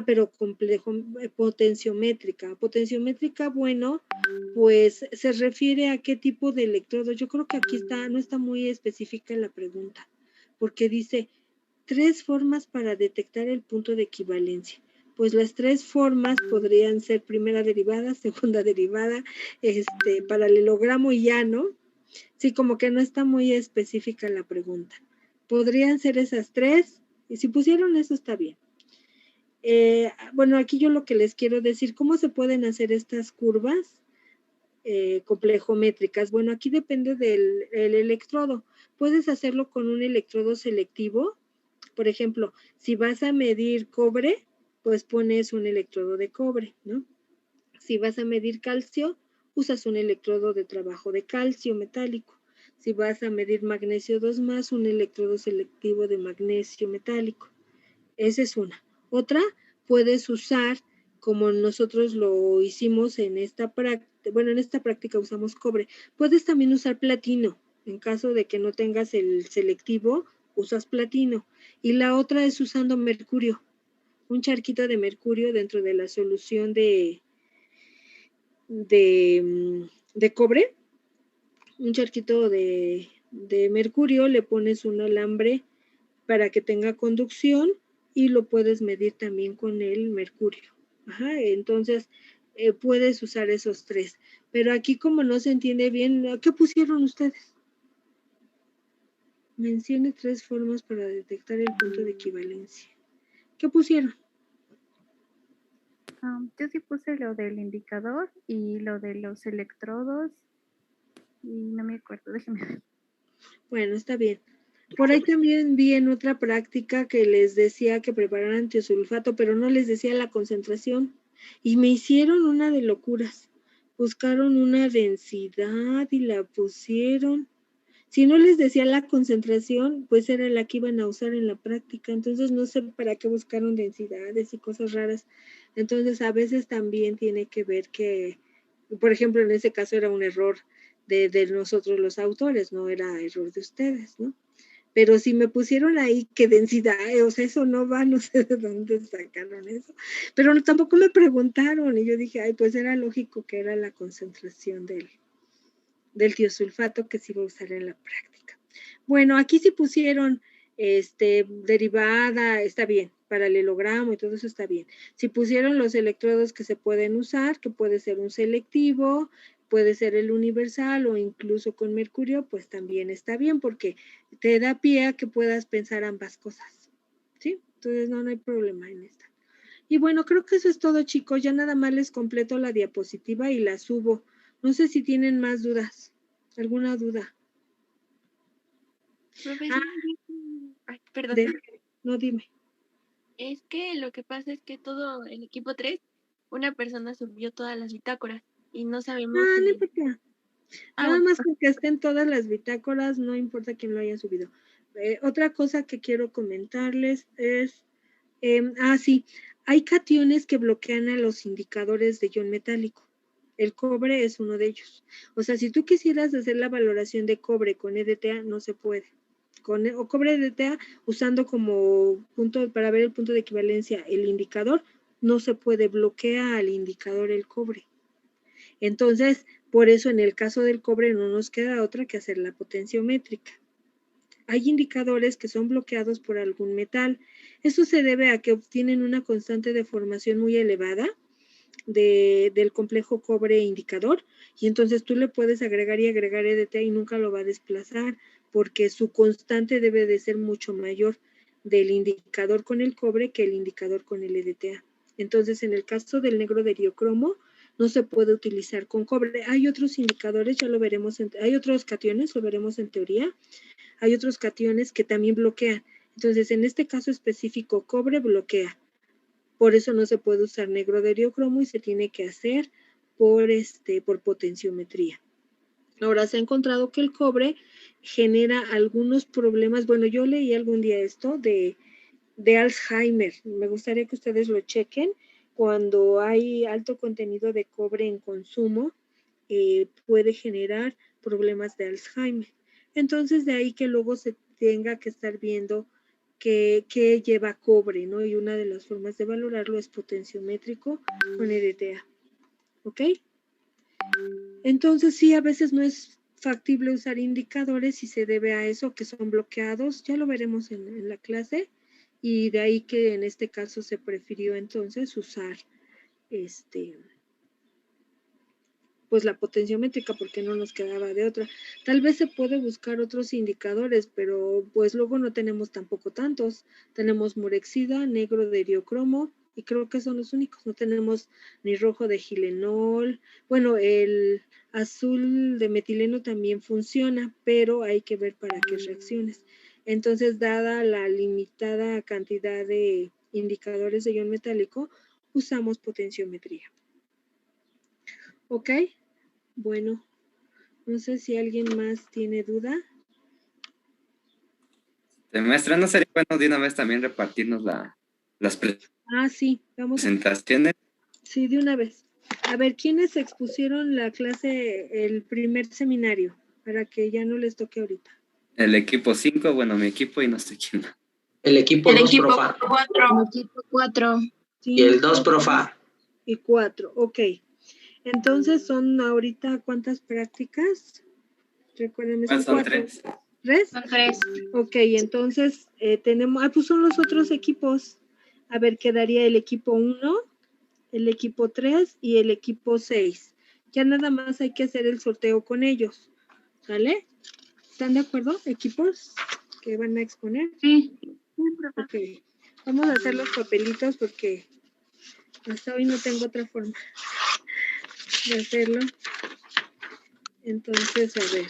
pero complejo, potenciométrica. Potenciométrica, bueno, pues se refiere a qué tipo de electrodo. Yo creo que aquí no está muy específica la pregunta, porque dice 3 formas para detectar el punto de equivalencia. Pues las 3 formas podrían ser primera derivada, segunda derivada, paralelogramo y ya, ¿no? Sí, como que no está muy específica la pregunta. Podrían ser esas 3, y si pusieron eso está bien. Bueno, aquí yo lo que les quiero decir, ¿cómo se pueden hacer estas curvas complejométricas? Bueno, aquí depende del electrodo. Puedes hacerlo con un electrodo selectivo. Por ejemplo, si vas a medir cobre, pues pones un electrodo de cobre, ¿no? Si vas a medir calcio, usas un electrodo de trabajo de calcio metálico. Si vas a medir magnesio 2+, un electrodo selectivo de magnesio metálico. Esa es una. Otra, puedes usar, como nosotros lo hicimos en esta práctica, bueno, en esta práctica usamos cobre, puedes también usar platino. En caso de que no tengas el selectivo, usas platino. Y la otra es usando mercurio. Un charquito de mercurio dentro de la solución de cobre. Un charquito de mercurio, le pones un alambre para que tenga conducción y lo puedes medir también con el mercurio. Ajá, entonces puedes usar esos tres. Pero aquí como no se entiende bien, ¿qué pusieron ustedes? Mencione 3 formas para detectar el punto de equivalencia. ¿Qué pusieron? Yo sí puse lo del indicador y lo de los electrodos y no me acuerdo, déjeme ver. Bueno, está bien. Por ahí también vi en otra práctica que les decía que prepararan tiosulfato, pero no les decía la concentración. Y me hicieron una de locuras. Buscaron una densidad y la pusieron. Si no les decía la concentración, pues era la que iban a usar en la práctica. Entonces no sé para qué buscaron densidades y cosas raras. Entonces a veces también tiene que ver que, por ejemplo, en ese caso era un error de nosotros los autores, no era error de ustedes, ¿no? Pero si me pusieron ahí que densidad, o sea, eso no va, no sé de dónde sacaron eso. Pero tampoco me preguntaron y yo dije, ay, pues era lógico que era la concentración del tiosulfato que se iba a usar en la práctica. Bueno, aquí sí pusieron derivada, está bien, paralelogramo y todo eso está bien. Si pusieron los electrodos que se pueden usar, que puede ser un selectivo, puede ser el universal o incluso con mercurio, pues también está bien porque te da pie a que puedas pensar ambas cosas, ¿sí? Entonces no hay problema en esta. Y bueno, creo que eso es todo, chicos. Ya nada más les completo la diapositiva y la subo. No sé si tienen más dudas. ¿Alguna duda? Profesor, ay, perdón. No, dime. Es que lo que pasa es que todo el equipo 3, una persona subió todas las bitácoras y no sabemos si... No importa. Nada bueno. más con que estén todas las bitácoras, no importa quién lo haya subido. Otra cosa que quiero comentarles es, sí, hay cationes que bloquean a los indicadores de ion metálico. El cobre es uno de ellos. O sea, si tú quisieras hacer la valoración de cobre con EDTA, no se puede. O cobre EDTA usando como punto para ver el punto de equivalencia el indicador, no se puede, bloquear al indicador el cobre. Entonces, por eso en el caso del cobre no nos queda otra que hacer la potenciométrica. Hay indicadores que son bloqueados por algún metal. Eso se debe a que obtienen una constante de formación muy elevada del complejo cobre indicador y entonces tú le puedes agregar y agregar EDTA y nunca lo va a desplazar porque su constante debe de ser mucho mayor del indicador con el cobre que el indicador con el EDTA. Entonces, en el caso del negro de diocromo, no se puede utilizar con cobre. Hay otros indicadores, ya lo veremos, hay otros cationes, lo veremos en teoría. Hay otros cationes que también bloquean. Entonces, en este caso específico, cobre bloquea. Por eso no se puede usar negro de diocromo y se tiene que hacer por potenciometría. Ahora, se ha encontrado que el cobre genera algunos problemas. Bueno, yo leí algún día esto de Alzheimer. Me gustaría que ustedes lo chequen. Cuando hay alto contenido de cobre en consumo, puede generar problemas de Alzheimer. Entonces, de ahí que luego se tenga que estar viendo qué lleva cobre, ¿no? Y una de las formas de valorarlo es potenciométrico con EDTA. ¿Ok? Entonces, sí, a veces no es factible usar indicadores y se debe a eso, que son bloqueados. Ya lo veremos en la clase. Y de ahí que en este caso se prefirió entonces usar pues la potenciométrica porque no nos quedaba de otra. Tal vez se puede buscar otros indicadores, pero pues luego no tenemos tampoco tantos. Tenemos murexida, negro de diocromo y creo que son los únicos. No tenemos ni rojo de gilenol. Bueno, el azul de metileno también funciona, pero hay que ver para qué reacciones. Entonces, dada la limitada cantidad de indicadores de ion metálico, usamos potenciometría. ¿Ok? Bueno, no sé si alguien más tiene duda. Maestra, ¿no sería bueno de una vez también repartirnos las Sí, vamos presentaciones? Sí, de una vez. A ver, ¿quiénes expusieron la clase, el primer seminario? para que ya no les toque ahorita. El equipo 5, bueno, mi equipo y no sé quién más. El equipo 2 equipo profa. 4. El equipo 4. Y el 2 profa. Y 4, ok. Entonces son ahorita, ¿cuántas prácticas? Recuérdenme, son Son 4. 3. ¿3? Son 3. Ok, entonces tenemos, pues son los otros equipos. A ver, quedaría el equipo 1, el equipo 3 y el equipo 6. Ya nada más hay que hacer el sorteo con ellos. ¿Sale? ¿Están de acuerdo, equipos que van a exponer? Sí. Ok, vamos a hacer los papelitos porque hasta hoy no tengo otra forma de hacerlo. Entonces, a ver.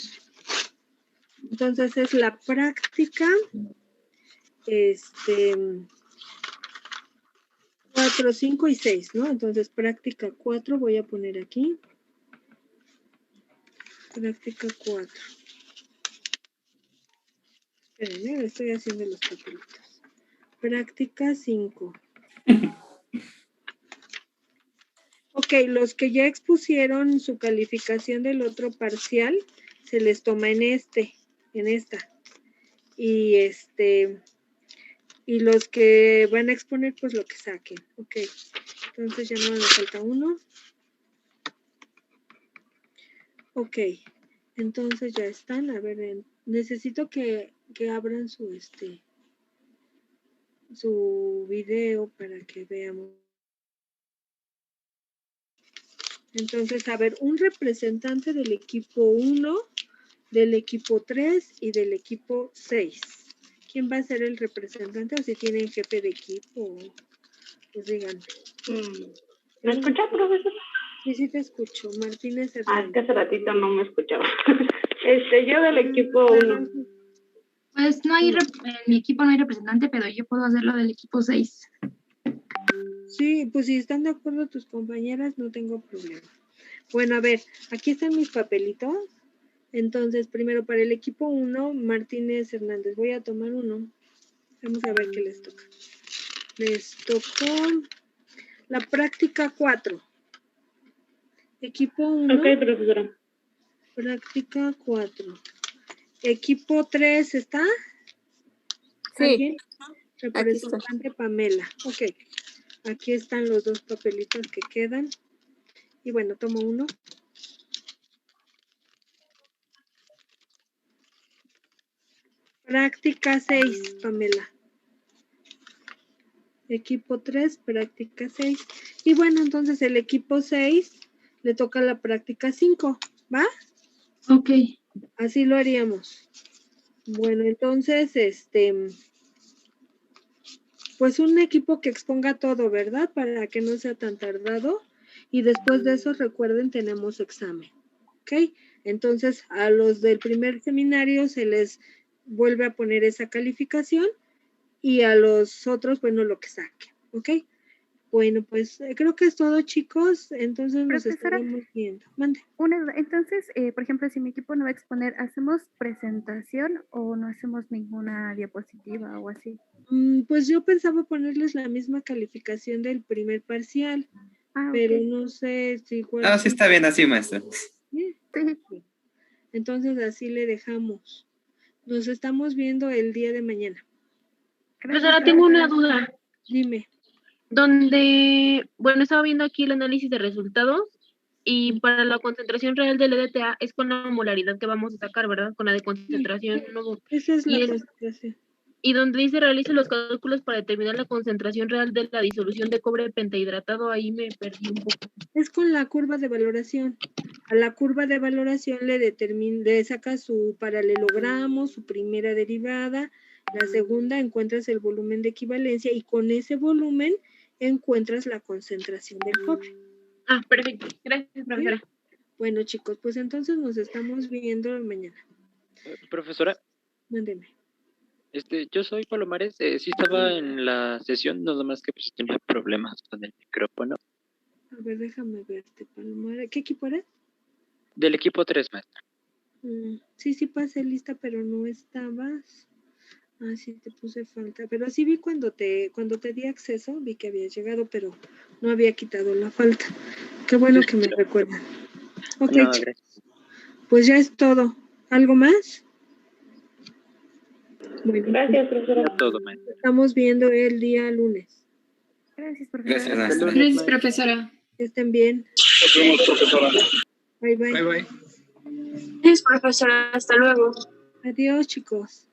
Entonces es la práctica 4, 5 y 6, ¿no? Entonces práctica 4 voy a poner aquí. Práctica 4. Esperen, estoy haciendo los papelitos. Práctica 5. Ok, los que ya expusieron su calificación del otro parcial, se les toma en esta. Y los que van a exponer, pues lo que saquen. Ok, entonces ya no me falta uno. Ok, entonces ya están. A ver, necesito que abran su video para que veamos. Entonces, a ver, un representante del equipo 1, del equipo 3 y del equipo 6. ¿Quién va a ser el representante? O si tienen jefe de equipo, pues díganme. ¿Me escucha, profesor? Sí, te escucho. Martínez Es Hernández. que hace ratito no me escuchaba. Yo del equipo 1. Pues no hay, en mi equipo no hay representante, pero yo puedo hacerlo del equipo 6. Sí, pues si están de acuerdo tus compañeras, no tengo problema. Bueno, a ver, aquí están mis papelitos. Entonces, primero para el equipo 1, Martínez Hernández. Voy a tomar uno. Vamos a ver qué les toca. Les tocó la práctica 4. Equipo 1. Ok, profesora. Práctica 4. Equipo 3, ¿está? Sí. ¿Alguien? Representante Pamela. Ok. Aquí están los dos papelitos que quedan. Y bueno, tomo uno. Práctica 6, Pamela. Equipo 3, práctica 6. Y bueno, entonces el equipo 6 le toca la práctica 5, ¿va? Ok. Así lo haríamos. Bueno, entonces, pues un equipo que exponga todo, ¿verdad? Para que no sea tan tardado. Y después de eso, recuerden, tenemos examen. ¿Ok? Entonces, a los del primer seminario se les vuelve a poner esa calificación y a los otros, bueno, lo que saquen. ¿Ok? Bueno, pues creo que es todo, chicos. Entonces nos Profesora, estaremos viendo. Mande. Entonces, por ejemplo, si mi equipo no va a exponer, ¿hacemos presentación o no hacemos ninguna diapositiva o así? Pues yo pensaba ponerles la misma calificación del primer parcial, pero no sé si igual. Sí está bien así, maestra. Sí. Entonces así le dejamos. Nos estamos viendo el día de mañana. Profesora, tengo una duda. Dime. Bueno, estaba viendo aquí el análisis de resultados y para la concentración real del EDTA es con la molaridad que vamos a sacar, ¿verdad? Con la de concentración. Esa es la concentración. Y donde dice realice los cálculos para determinar la concentración real de la disolución de cobre pentahidratado, ahí me perdí un poco. Es con la curva de valoración. A la curva de valoración le saca su paralelogramo, su primera derivada, la segunda encuentras el volumen de equivalencia y con ese volumen encuentras la concentración del cobre. Perfecto. Gracias, profesora. ¿Sí? Bueno, chicos, pues entonces nos estamos viendo mañana. Profesora. Mándeme. Yo soy Palomares, sí estaba en la sesión, nada más que pues tenía problemas con el micrófono. A ver, déjame verte, Palomares. ¿Qué equipo eres? Del equipo 3, maestra. Sí, pasé lista, pero no estabas. Sí, te puse falta. Pero sí vi cuando te di acceso, vi que habías llegado, pero no había quitado la falta. Qué bueno que me recuerdan. Ok, No, gracias. pues ya es todo. ¿Algo más? Bueno, Gracias, profesora. Ya todo, maestra. estamos viendo el día lunes. Gracias, profesora. Gracias, maestra. Gracias, profesora. Que estén bien. Nos vemos, profesora. Bye, bye. Bye, bye. Gracias, profesora. Hasta luego. Adiós, chicos.